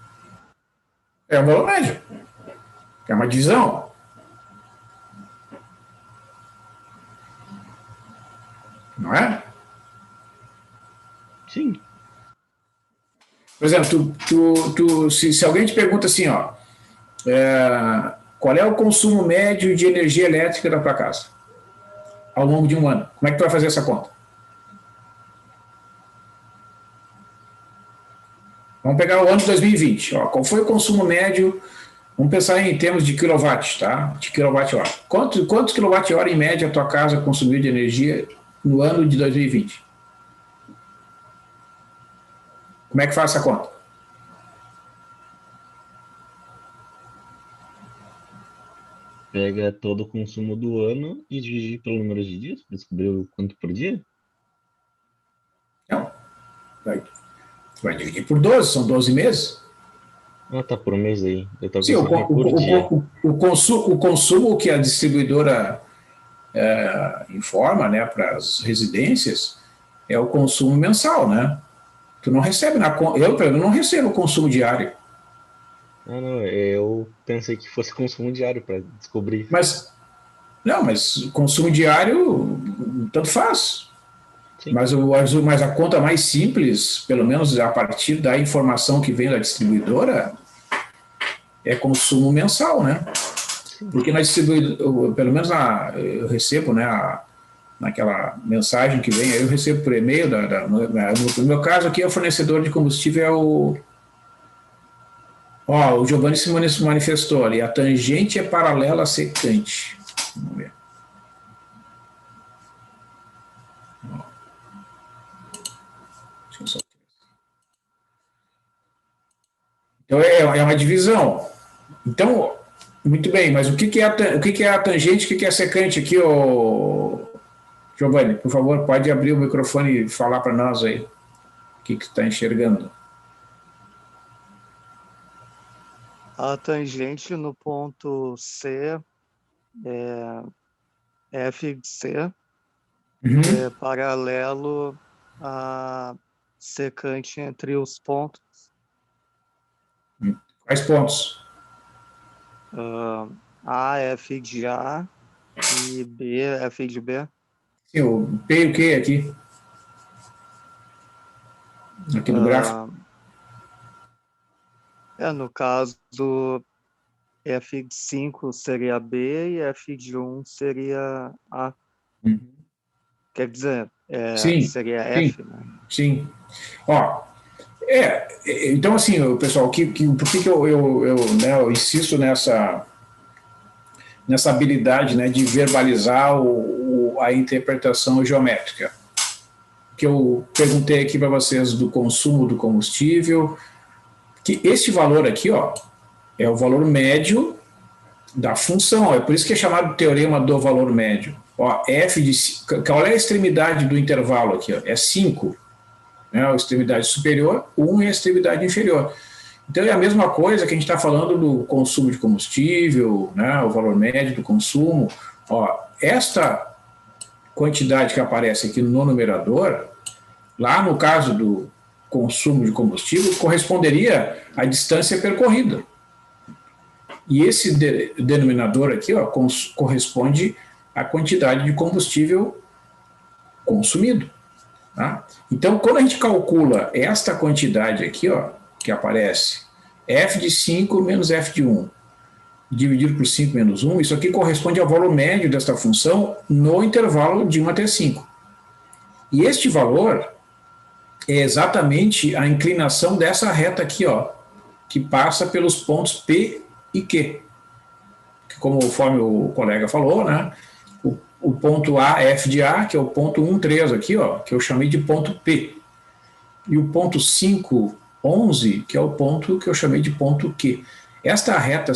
É o valor médio. É uma divisão. Não é? Sim. Por exemplo, se alguém te pergunta assim, ó, qual é o consumo médio de energia elétrica da tua casa ao longo de um ano? Como é que tu vai fazer essa conta? Vamos pegar o ano de 2020. Ó, qual foi o consumo médio? Vamos pensar em termos de quilowatts, tá? De quilowatt-hora. Quantos quilowatt-hora em média a tua casa consumiu de energia no ano de 2020? Como é que faz essa conta? Pega todo o consumo do ano e divide pelo número de dias para descobrir o quanto por dia. Não. Vai dividir por 12, são 12 meses. Ah, tá, por mês aí. Eu tava Sim, pensando por dia. o consumo que a distribuidora informa, né, para as residências é o consumo mensal, né? Tu não recebe eu, pelo menos, não recebo o consumo diário. Ah, não, eu pensei que fosse consumo diário para descobrir. Mas não, mas consumo diário tanto faz. Sim. Mas a conta mais simples, pelo menos a partir da informação que vem da distribuidora, é consumo mensal, né? Sim. Porque na distribuidora, pelo menos eu recebo, né, naquela mensagem que vem, eu recebo por e-mail, no meu caso aqui, o fornecedor de combustível é o Giovanni se manifestou ali, a tangente é paralela à secante. Vamos ver. Então é uma divisão. Então, muito bem, mas o que é a tangente, o que é a secante aqui, Giovanni? Por favor, pode abrir o microfone e falar para nós aí o que está enxergando. A tangente no ponto C é f de C, é paralelo à secante entre os pontos. Quais pontos? A, F de A e B, F de B. Sim, o P e o Q aqui. Aqui no gráfico. No caso, F de 5 seria B e F de 1 seria A. Quer dizer, Sim, seria F, né? Sim. Ó, então assim, pessoal, por que eu insisto nessa habilidade, né, de verbalizar a interpretação geométrica? Que eu perguntei aqui para vocês do consumo do combustível, que esse valor aqui, ó, é o valor médio da função, é por isso que é chamado teorema do valor médio. Ó, f de, qual é a extremidade do intervalo aqui? Ó? É 5, né, a extremidade superior, 1 é a extremidade inferior. Então é a mesma coisa que a gente está falando do consumo de combustível, né, o valor médio do consumo. Ó, esta quantidade que aparece aqui no numerador, lá no caso do consumo de combustível, corresponderia à distância percorrida. E esse denominador aqui, ó, corresponde à quantidade de combustível consumido. Tá? Então, quando a gente calcula esta quantidade aqui, ó, que aparece, f de 5 menos f de 1, dividido por 5 menos 1, isso aqui corresponde ao valor médio desta função no intervalo de 1 até 5. E este valor é exatamente a inclinação dessa reta aqui, ó, que passa pelos pontos P e Q. Que, conforme o colega falou, né, o ponto A, F de A, que é o ponto 1, 3 aqui, ó, que eu chamei de ponto P. E o ponto 5, 11, que é o ponto que eu chamei de ponto Q. Esta reta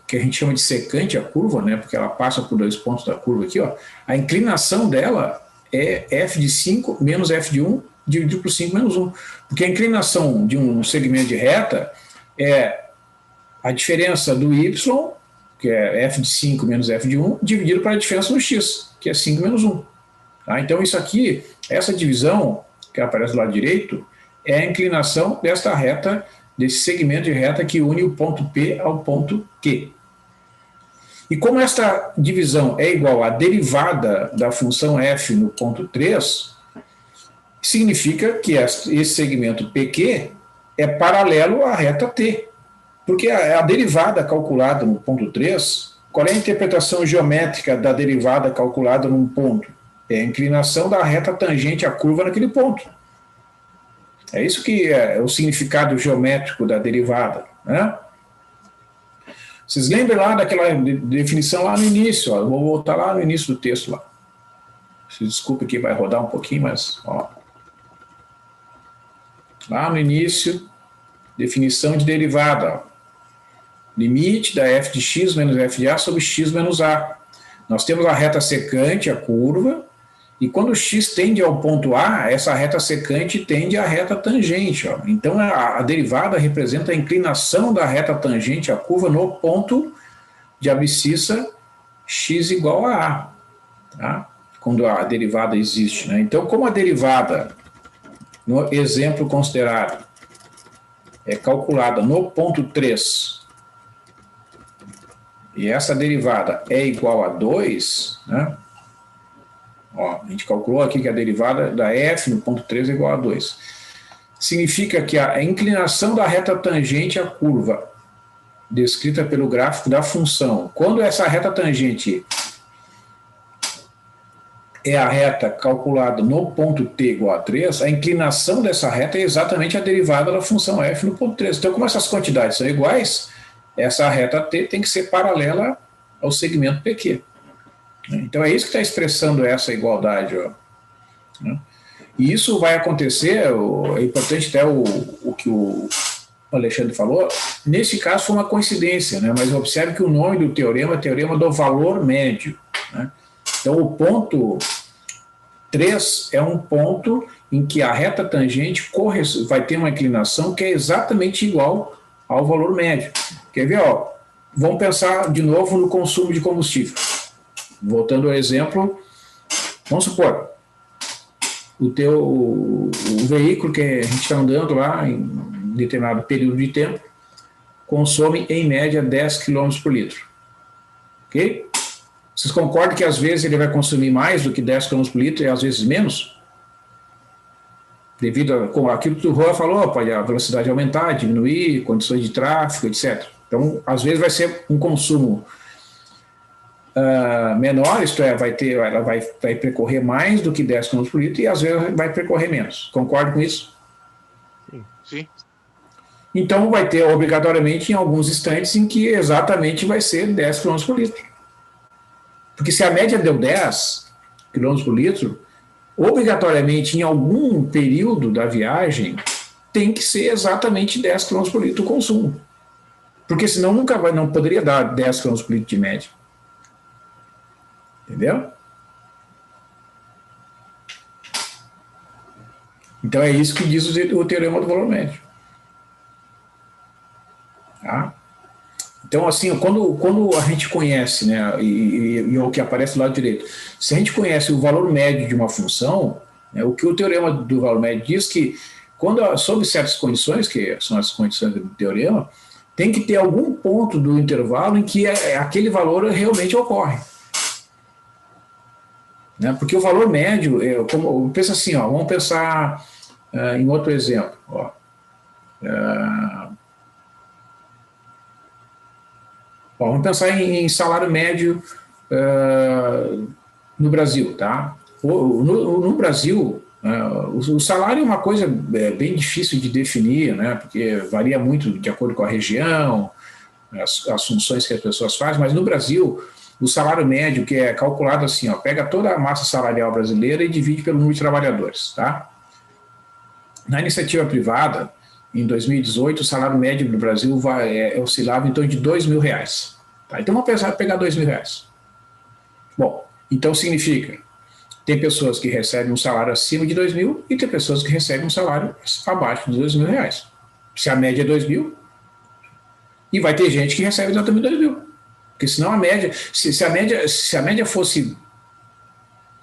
que a gente chama de secante a curva, né, porque ela passa por 2 pontos da curva aqui, ó, a inclinação dela é F de 5 menos F de 1 dividido por 5 menos 1. Porque a inclinação de um segmento de reta é a diferença do Y, que é F de 5 menos F de 1, dividido para a diferença do X, que é 5 menos 1. Tá? Então isso aqui, essa divisão que aparece do lado direito, é a inclinação desta reta, desse segmento de reta que une o ponto P ao ponto Q. E como esta divisão é igual à derivada da função f no ponto 3, significa que esse segmento PQ é paralelo à reta T. Porque a derivada calculada no ponto 3, qual é a interpretação geométrica da derivada calculada num ponto? É a inclinação da reta tangente à curva naquele ponto. É isso que é o significado geométrico da derivada, né? Vocês lembram lá daquela definição lá no início, ó, eu vou voltar lá no início do texto lá. Desculpe que vai rodar um pouquinho, mas ó. Lá no início, definição de derivada, ó. Limite da f de x menos f de a sobre x menos a. Nós temos a reta secante, a curva, e quando o x tende ao ponto A, essa reta secante tende à reta tangente. Ó. Então, a derivada representa a inclinação da reta tangente à curva no ponto de abscissa x igual a A. Tá? Quando a derivada existe. Né? Então, como a derivada, no exemplo considerado, é calculada no ponto 3, e essa derivada é igual a 2, né? Ó, a gente calculou aqui que a derivada da f no ponto 3 é igual a 2. Significa que a inclinação da reta tangente à curva, descrita pelo gráfico da função, quando essa reta tangente é a reta calculada no ponto t igual a 3, a inclinação dessa reta é exatamente a derivada da função f no ponto 3. Então, como essas quantidades são iguais, essa reta t tem que ser paralela ao segmento PQ. Então é isso que está expressando essa igualdade. Ó. E isso vai acontecer, é importante até o que o Alexandre falou, nesse caso foi uma coincidência, né? Mas observe que o nome do teorema é teorema do valor médio. Né? Então o ponto 3 é um ponto em que a reta tangente vai ter uma inclinação que é exatamente igual ao valor médio. Quer ver? Ó, vamos pensar de novo no consumo de combustível. Voltando ao exemplo, vamos supor, o veículo que a gente está andando lá em determinado período de tempo consome em média 10 km por litro. Ok? Vocês concordam que às vezes ele vai consumir mais do que 10 km por litro e às vezes menos? Devido a aquilo que o Juan falou, pode a velocidade aumentar, diminuir, condições de tráfego, etc. Então, às vezes vai ser um consumo menor, isto é, ela vai percorrer mais do que 10 km por litro e às vezes vai percorrer menos. Concorda com isso? Sim. Então vai ter obrigatoriamente em alguns instantes em que exatamente vai ser 10 km por litro. Porque se a média deu 10 km por litro, obrigatoriamente em algum período da viagem tem que ser exatamente 10 km por litro o consumo. Porque senão não poderia dar 10 km por litro de média. Entendeu? Então é isso que diz o teorema do valor médio. Tá? Então, assim, quando a gente conhece, né, e o que aparece do lado direito, se a gente conhece o valor médio de uma função, né, o que o teorema do valor médio diz que, sob certas condições, que são as condições do teorema, tem que ter algum ponto do intervalo em que aquele valor realmente ocorre. Né? Porque o valor médio, pensa assim, ó, vamos pensar em outro exemplo. Ó. Vamos pensar em salário médio no Brasil. Tá? No Brasil, o salário é uma coisa bem difícil de definir, né? Porque varia muito de acordo com a região, as funções que as pessoas fazem, mas no Brasil, o salário médio, que é calculado assim, ó, pega toda a massa salarial brasileira e divide pelo número de trabalhadores. Tá? Na iniciativa privada, em 2018, o salário médio no Brasil oscilava em torno de R$2.000. Tá? Então vamos pegar R$2.000. Bom, então significa, tem pessoas que recebem um salário acima de 2.000 e tem pessoas que recebem um salário abaixo de R$2.000. Se a média é 2.000, e vai ter gente que recebe exatamente 2.000. Porque senão a média, se a média fosse,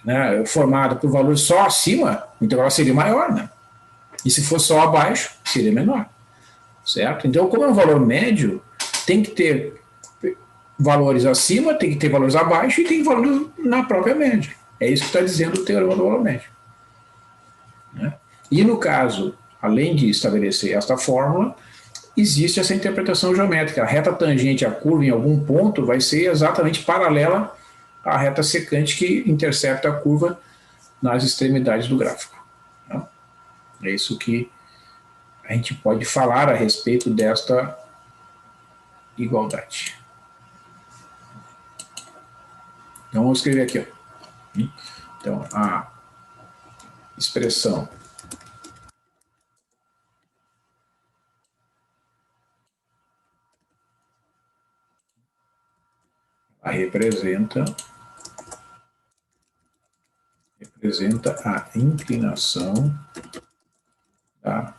né, formada por valor só acima, então ela seria maior, né? E se fosse só abaixo, seria menor. Certo? Então, como é um valor médio, tem que ter valores acima, tem que ter valores abaixo e tem valores na própria média. É isso que está dizendo o teorema do valor médio. Né? E no caso, além de estabelecer esta fórmula, existe essa interpretação geométrica. A reta tangente à curva em algum ponto vai ser exatamente paralela à reta secante que intercepta a curva nas extremidades do gráfico. Né? É isso que a gente pode falar a respeito desta igualdade. Então, vamos escrever aqui. Ó. Então, a expressão representa a inclinação da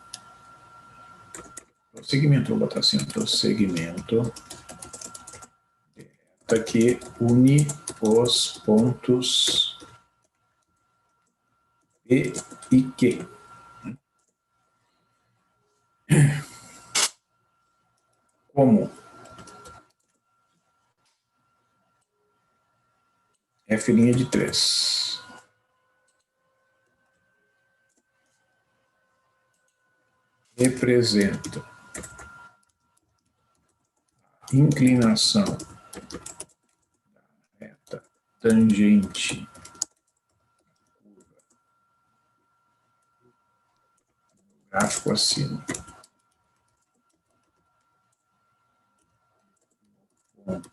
prosseguimento. Vou botar assim, prosseguimento que une os pontos P e Q. Como F' de 3 representa a inclinação da reta tangente gráfico acima. Ponto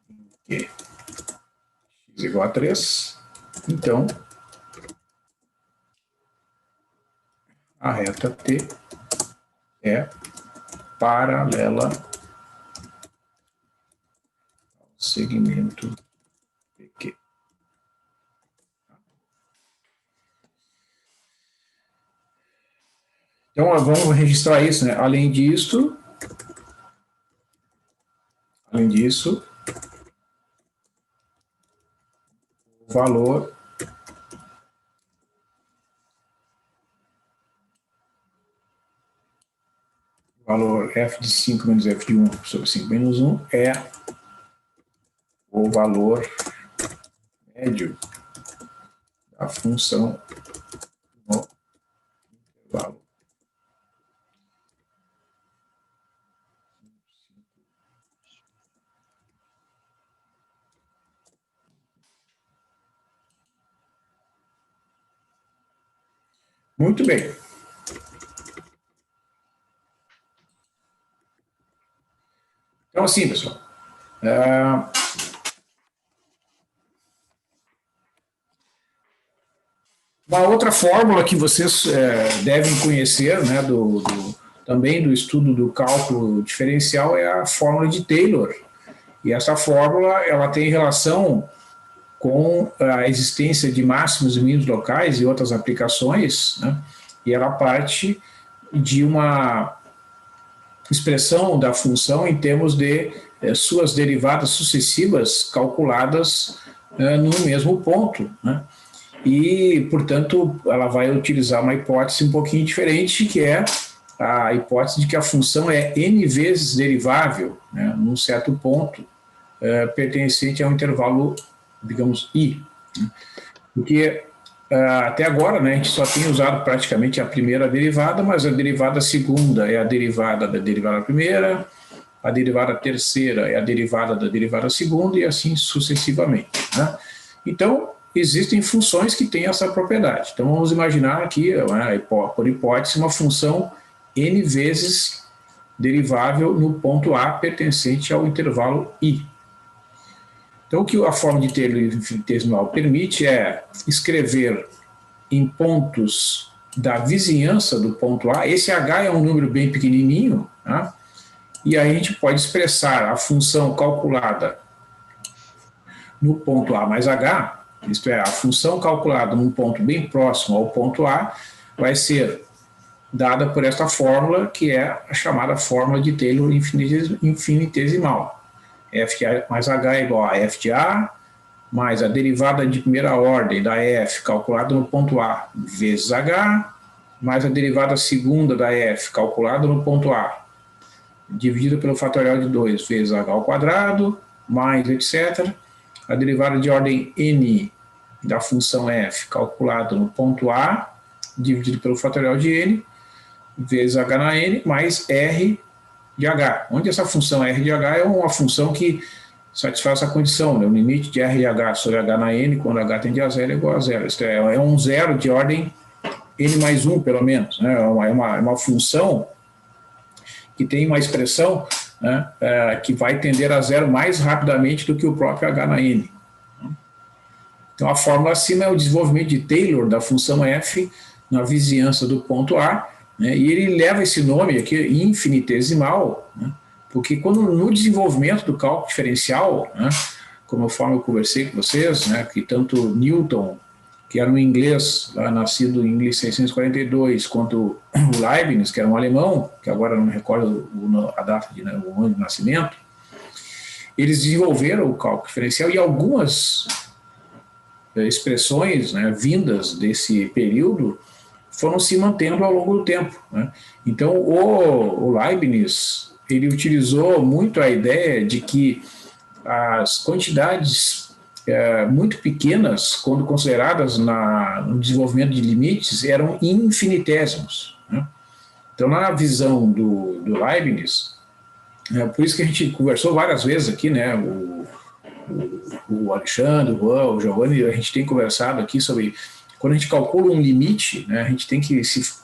em que x igual a 3, então a reta T é paralela ao segmento PQ. Então, vamos registrar isso, né? Além disso, o valor f de 5 menos f de 1 sobre 5 menos 1 é o valor médio da função no intervalo. Muito bem. Então, assim, pessoal, uma outra fórmula que vocês devem conhecer, né, também do estudo do cálculo diferencial, é a fórmula de Taylor. E essa fórmula ela tem relação com a existência de máximos e mínimos locais e outras aplicações, né, e ela parte de uma expressão da função em termos de suas derivadas sucessivas calculadas no mesmo ponto, né? E, portanto, ela vai utilizar uma hipótese um pouquinho diferente, que é a hipótese de que a função é n vezes derivável, né, num certo ponto pertencente a um intervalo, digamos, i. Porque até agora, né, a gente só tem usado praticamente a primeira derivada, mas a derivada segunda é a derivada da derivada primeira, a derivada terceira é a derivada da derivada segunda e assim sucessivamente, né? Então, existem funções que têm essa propriedade. Então, vamos imaginar aqui, por hipótese, uma função n vezes derivável no ponto A pertencente ao intervalo i. Então, o que a forma de Taylor infinitesimal permite é escrever em pontos da vizinhança do ponto A. Esse h é um número bem pequenininho, né? E aí a gente pode expressar a função calculada no ponto A mais h, isto é, a função calculada num ponto bem próximo ao ponto A, vai ser dada por esta fórmula, que é a chamada fórmula de Taylor infinitesimal. F de A mais H é igual a F de A, mais a derivada de primeira ordem da F calculada no ponto A vezes H, mais a derivada segunda da F calculada no ponto A, dividida pelo fatorial de 2 vezes H ao quadrado, mais etc. A derivada de ordem n da função f calculada no ponto A, dividido pelo fatorial de n, vezes h na n, mais r de h, onde essa função r de h é uma função que satisfaz essa condição, né? O limite de r de h sobre h na n, quando h tende a zero, é igual a zero. Isto é um zero de ordem n mais 1, pelo menos, né? É uma função que tem uma expressão, né, que vai tender a zero mais rapidamente do que o próprio h na n. Então, a fórmula acima é o desenvolvimento de Taylor da função f na vizinhança do ponto A, né, e ele leva esse nome aqui, infinitesimal, né, porque quando no desenvolvimento do cálculo diferencial, né, conforme eu conversei com vocês, né, que tanto Newton, que era um inglês, nascido em 1642, quanto o Leibniz, que era um alemão, que agora não me recordo a data, o ano de nascimento, eles desenvolveram o cálculo diferencial e algumas expressões, né, vindas desse período foram se mantendo ao longo do tempo, né? Então, o Leibniz, ele utilizou muito a ideia de que as quantidades muito pequenas, quando consideradas no desenvolvimento de limites, eram infinitésimos, né? Então, na visão do Leibniz, por isso que a gente conversou várias vezes aqui, né, o Alexandre, o Juan, o Giovanni, a gente tem conversado aqui sobre quando a gente calcula um limite, né, a gente tem que se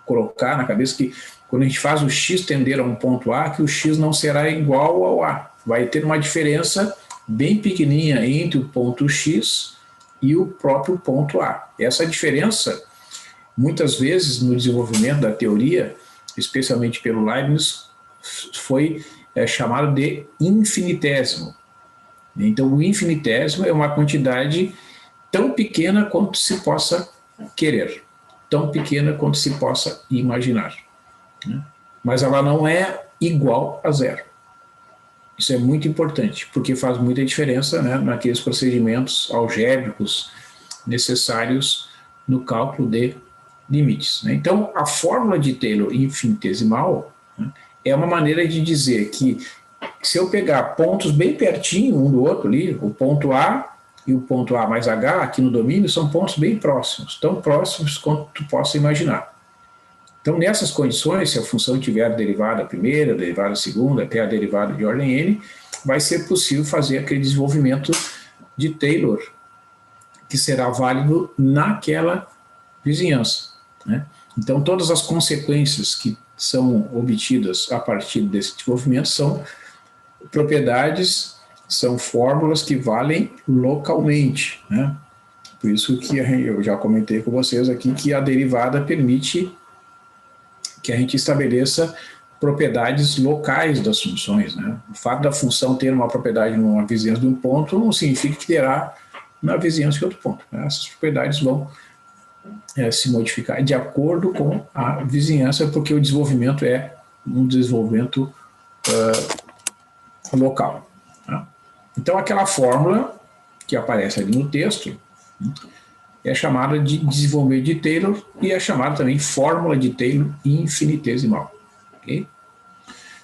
colocar na cabeça que quando a gente faz o x tender a um ponto A, que o x não será igual ao A. Vai ter uma diferença bem pequenininha entre o ponto x e o próprio ponto A. Essa diferença, muitas vezes no desenvolvimento da teoria, especialmente pelo Leibniz, foi chamada de infinitésimo. Então, o infinitésimo é uma quantidade tão pequena quanto se possa querer. tão pequena quanto se possa imaginar, né? Mas ela não é igual a zero. Isso é muito importante, porque faz muita diferença, né, naqueles procedimentos algébricos necessários no cálculo de limites, né? Então, a fórmula de Taylor infinitesimal, né, é uma maneira de dizer que se eu pegar pontos bem pertinho um do outro ali, o ponto A e o ponto A mais H aqui no domínio são pontos bem próximos, tão próximos quanto tu possa imaginar. Então, nessas condições, se a função tiver a derivada primeira, a derivada segunda, até a derivada de ordem n, vai ser possível fazer aquele desenvolvimento de Taylor, que será válido naquela vizinhança, né? Então, todas as consequências que são obtidas a partir desse desenvolvimento são propriedades, são fórmulas que valem localmente, né? Por isso que eu já comentei com vocês aqui que a derivada permite que a gente estabeleça propriedades locais das funções, né? O fato da função ter uma propriedade numa vizinhança de um ponto não significa que terá na vizinhança de outro ponto, né? Essas propriedades vão se modificar de acordo com a vizinhança, porque o desenvolvimento é um desenvolvimento local, né? Então, aquela fórmula que aparece ali no texto é chamada de desenvolvimento de Taylor e é chamada também fórmula de Taylor infinitesimal. Okay?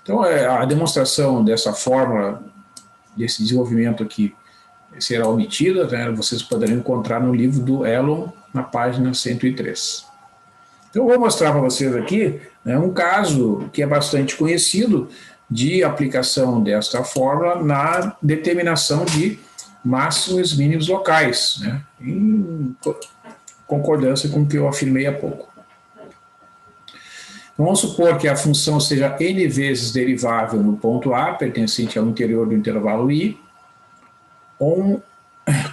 Então, a demonstração dessa fórmula, desse desenvolvimento aqui, será omitida, né? Vocês poderão encontrar no livro do Elon, na página 103. Então, eu vou mostrar para vocês aqui, né, um caso que é bastante conhecido de aplicação desta fórmula na determinação de máximos e mínimos locais, né, em concordância com o que eu afirmei há pouco. Vamos supor que a função seja n vezes derivável no ponto A, pertencente ao interior do intervalo I,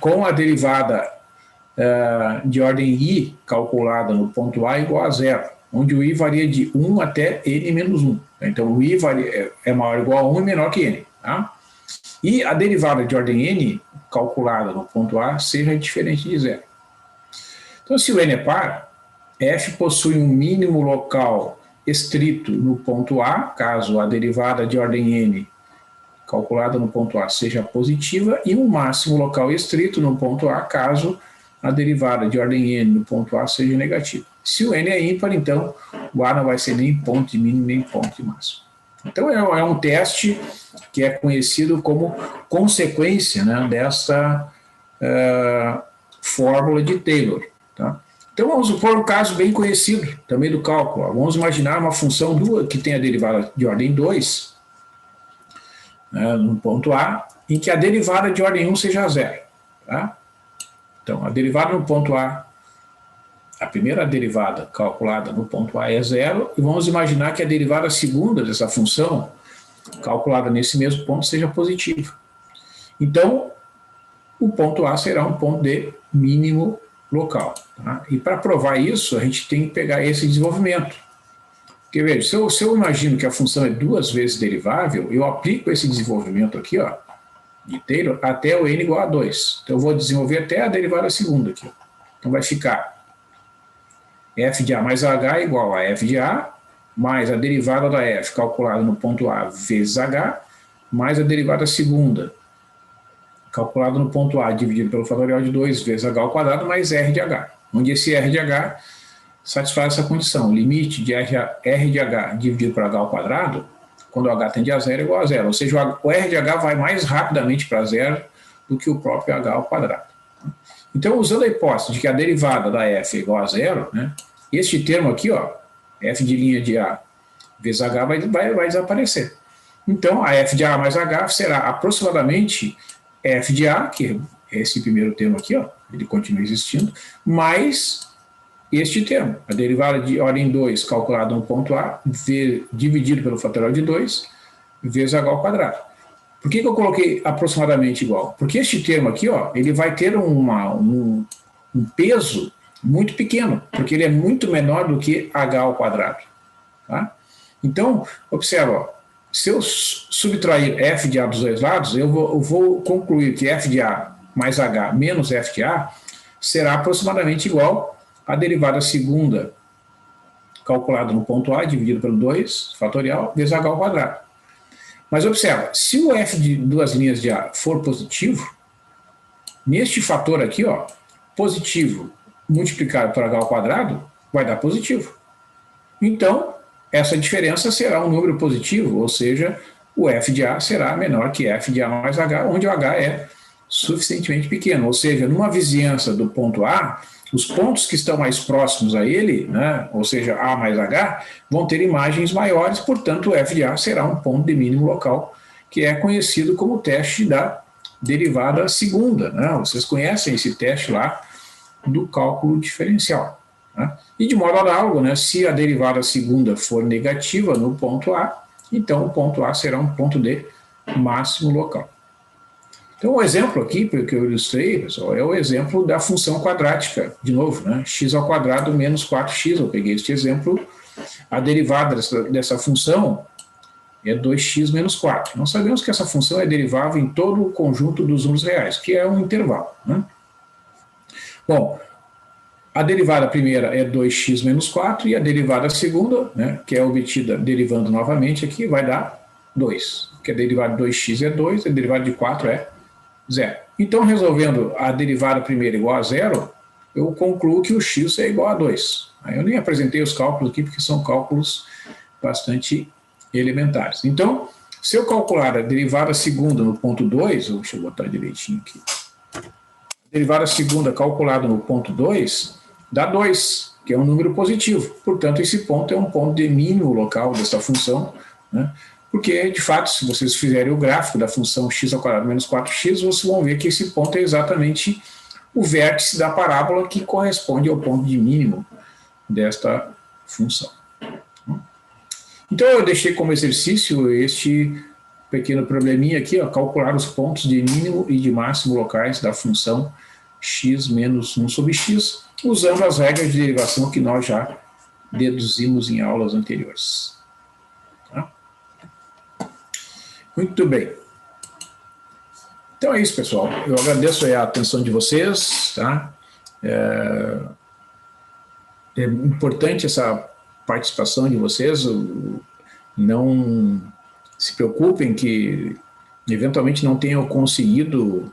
com a derivada de ordem I calculada no ponto A igual a zero, onde o I varia de 1 até n menos 1. Então, o I é maior ou igual a 1 e menor que n. Tá? E a derivada de ordem n calculada no ponto A seja diferente de zero. Então, se o n é par, f possui um mínimo local estrito no ponto A, caso a derivada de ordem n calculada no ponto A seja positiva, e um máximo local estrito no ponto A, caso a derivada de ordem n no ponto A seja negativa. Se o n é ímpar, então o A não vai ser nem ponto de mínimo nem ponto de máximo. Então é um teste que é conhecido como consequência, né, dessa fórmula de Taylor. Tá? Então vamos supor um caso bem conhecido também do cálculo. Vamos imaginar uma função que tem a derivada de ordem 2, né, no ponto A, em que a derivada de ordem 1 seja zero. Tá? Então, a derivada no ponto A, a primeira derivada calculada no ponto A é zero, e vamos imaginar que a derivada segunda dessa função, calculada nesse mesmo ponto, seja positiva. Então, o ponto A será um ponto de mínimo local. Tá? E para provar isso, a gente tem que pegar esse desenvolvimento. Porque, veja, se eu imagino que a função é 2 vezes derivável, eu aplico esse desenvolvimento aqui, ó, de Taylor, até o n igual a 2. Então, eu vou desenvolver até a derivada segunda aqui. Então, vai ficar f de A mais h igual a f de A, mais a derivada da f calculada no ponto A vezes h, mais a derivada segunda, calculada no ponto A dividido pelo fatorial de 2 vezes h ao quadrado, mais r de h, onde esse r de h satisfaz essa condição. O limite de r de h dividido por h ao quadrado, quando o h tende a zero, é igual a zero. Ou seja, o r de h vai mais rapidamente para zero do que o próprio h ao quadrado. Então, usando a hipótese de que a derivada da f é igual a zero, né, este termo aqui, ó, f de linha de A vezes h vai desaparecer. Então, a f de A mais h será aproximadamente f de A, que é esse primeiro termo aqui, ó, ele continua existindo, mais este termo, a derivada de ordem 2 calculada no ponto A, dividido pelo fatorial de 2, vezes h ao quadrado. Por que eu coloquei aproximadamente igual? Porque este termo aqui, ó, ele vai ter um peso muito pequeno, porque ele é muito menor do que h ao quadrado. Tá? Então, observa, ó, se eu subtrair f de A dos dois lados, eu vou concluir que f de A mais h menos f de A será aproximadamente igual a derivada segunda calculada no ponto A, dividido pelo 2, fatorial, vezes h ao quadrado. Mas observa, se o f de duas linhas de A for positivo, neste fator aqui, ó, positivo multiplicado por h ao quadrado, vai dar positivo. Então, essa diferença será um número positivo, ou seja, o f de A será menor que f de A mais h, onde o h é suficientemente pequeno. Ou seja, numa vizinhança do ponto A, os pontos que estão mais próximos a ele, né, ou seja, A mais H, vão ter imagens maiores, portanto, o f de A será um ponto de mínimo local, que é conhecido como o teste da derivada segunda. Né? Vocês conhecem esse teste lá do cálculo diferencial. Né? E de modo análogo, né, se a derivada segunda for negativa no ponto A, então o ponto A será um ponto de máximo local. Então, o exemplo aqui, que eu ilustrei, pessoal, é o exemplo da função quadrática, de novo, né? X ao quadrado menos 4x, eu peguei este exemplo, a derivada dessa função é 2x menos 4. Nós sabemos que essa função é derivável em todo o conjunto dos números reais, que é um intervalo, né? Bom, a derivada primeira é 2x menos 4 e a derivada segunda, né, que é obtida derivando novamente aqui, vai dar 2. Porque a derivada de 2x é 2, a derivada de 4 é 0. Então, resolvendo a derivada primeira igual a 0, eu concluo que o x é igual a 2. Eu nem apresentei os cálculos aqui, porque são cálculos bastante elementares. Então, se eu calcular a derivada segunda no ponto 2, deixa eu botar direitinho aqui, a derivada segunda calculada no ponto 2, dá 2, que é um número positivo. Portanto, esse ponto é um ponto de mínimo local dessa função, né? Porque, de fato, se vocês fizerem o gráfico da função x ao quadrado menos 4x, vocês vão ver que esse ponto é exatamente o vértice da parábola que corresponde ao ponto de mínimo desta função. Então, eu deixei como exercício este pequeno probleminha aqui, ó, calcular os pontos de mínimo e de máximo locais da função x menos 1 sobre x, usando as regras de derivação que nós já deduzimos em aulas anteriores. Muito bem. Então é isso, pessoal. Eu agradeço a atenção de vocês. Tá? É importante essa participação de vocês. Não se preocupem que eventualmente não tenham conseguido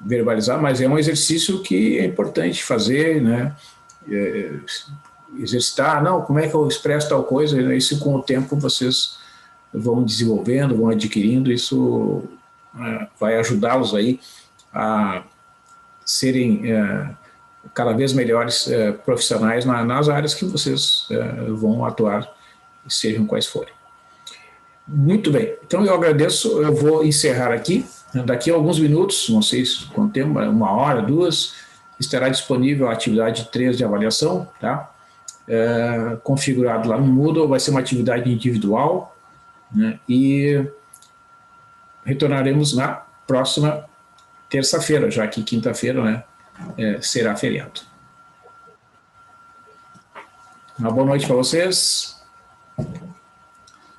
verbalizar, mas é um exercício que é importante fazer, né? Exercitar, não, como é que eu expresso tal coisa? Isso com o tempo vocês vão desenvolvendo, vão adquirindo, isso vai ajudá-los aí a serem cada vez melhores profissionais nas áreas que vocês vão atuar, sejam quais forem. Muito bem, então eu agradeço, eu vou encerrar aqui, daqui a alguns minutos, não sei quanto tempo, 1 hora, 2, estará disponível a atividade 3 de avaliação, tá? Configurado lá no Moodle, vai ser uma atividade individual, né? E retornaremos na próxima terça-feira, já que quinta-feira, né, será feriado. Uma boa noite para vocês.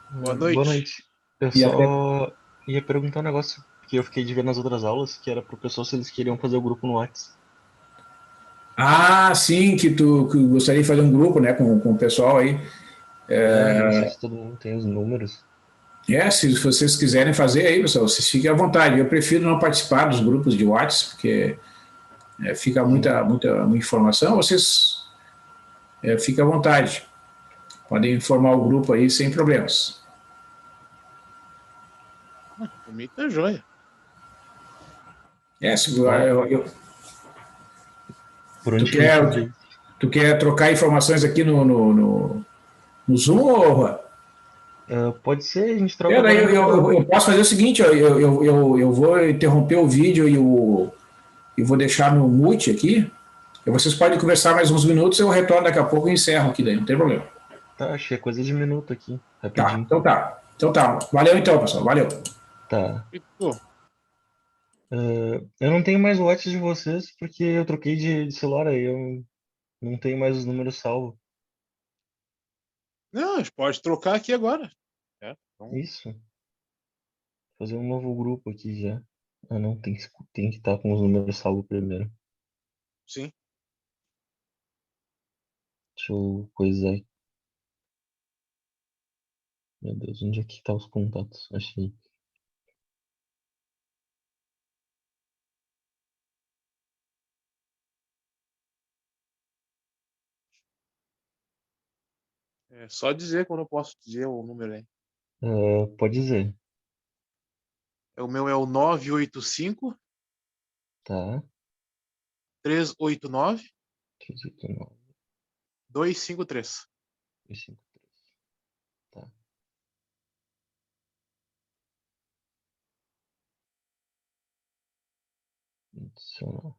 Boa noite. Boa noite. Eu só ia perguntar um negócio que eu fiquei de ver nas outras aulas, que era pro pessoal se eles queriam fazer o grupo no WhatsApp. Ah, sim, que gostaria de fazer um grupo, né, com o pessoal aí. Não sei se todo mundo tem os números. Se vocês quiserem fazer aí, pessoal, vocês fiquem à vontade. Eu prefiro não participar dos grupos de WhatsApp, porque fica muita informação. Vocês fiquem à vontade. Podem informar o grupo aí sem problemas. Por mim tá joia. Por onde que a gente tu quer trocar informações aqui no Zoom, ou Juan? Pode ser, a gente troca. Eu posso fazer o seguinte, ó, eu vou interromper o vídeo e vou deixar no mute aqui. E vocês podem conversar mais uns minutos, eu retorno daqui a pouco e encerro aqui daí, não tem problema. Tá, achei coisa de minuto aqui, Tá, rapidinho. então tá. Valeu então, pessoal, valeu. Tá. Eu não tenho mais o WhatsApp de vocês porque eu troquei de celular aí, eu não tenho mais os números salvos. Não, a gente pode trocar aqui agora. Então... Isso. Fazer um novo grupo aqui já. Ah, não, tem que estar com os números salvos primeiro. Sim. Deixa eu coisar. Meu Deus, onde é que tá os contatos? Achei. É só dizer quando eu posso dizer o número aí. Pode dizer. O meu é o 985 Tá. 389 389, 253. 253. Tá. Adicionar.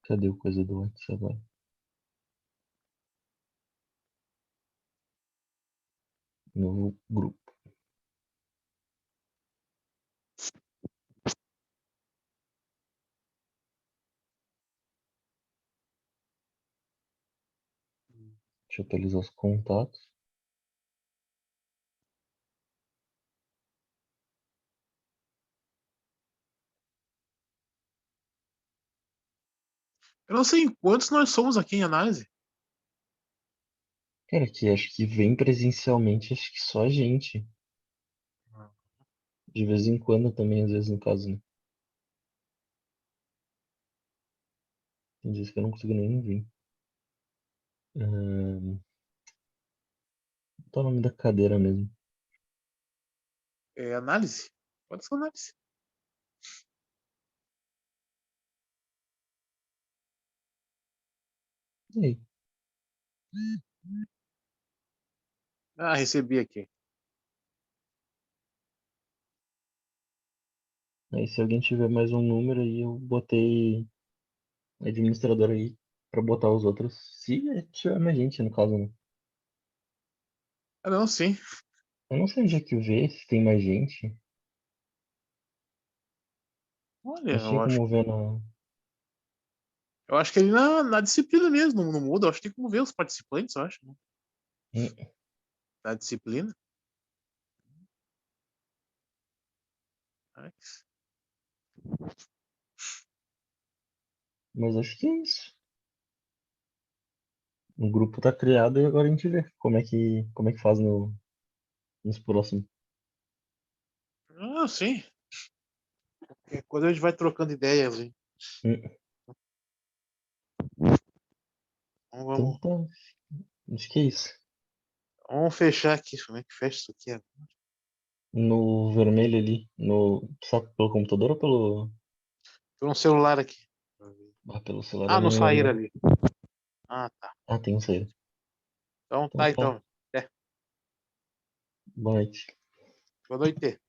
Cadê o coisa do WhatsApp agora? Novo grupo. Deixa eu atualizar os contatos. Eu não sei em quantos nós somos aqui em análise. Cara, que acho que vem presencialmente, acho que só a gente. De vez em quando também, às vezes no caso, né? Tem dias que eu não consigo nem vir. Qual é o nome da cadeira mesmo? É análise? Pode ser análise. E aí? Ah, recebi aqui. Aí se alguém tiver mais um número aí, eu botei administrador aí pra botar os outros. Se tiver mais gente, no caso, né? Ah, não, sim. Eu não sei onde é que vê, se tem mais gente. Olha, Mas tinha como ver na. eu acho que ele na disciplina mesmo, não muda. Eu acho que tem como ver os participantes, eu acho, né? Hum, Na disciplina. Mas- Mas acho que é isso. O grupo tá criado e agora a gente vê como é que faz nos próximos. Ah, sim. Qualquer coisa a gente vai trocando ideias, hein? Hum, Então Então vamos, tá. Acho que é isso. vamos fechar aqui. Como é que fecha isso aqui? No vermelho ali, sabe pelo computador ou pelo. Tem um celular aqui. Pelo celular Ah, eu no não olho sair não. ali. Ah, tá. Ah, tem um saída. Então Então tá, tá. então. Até. Boa noite. Boa noite.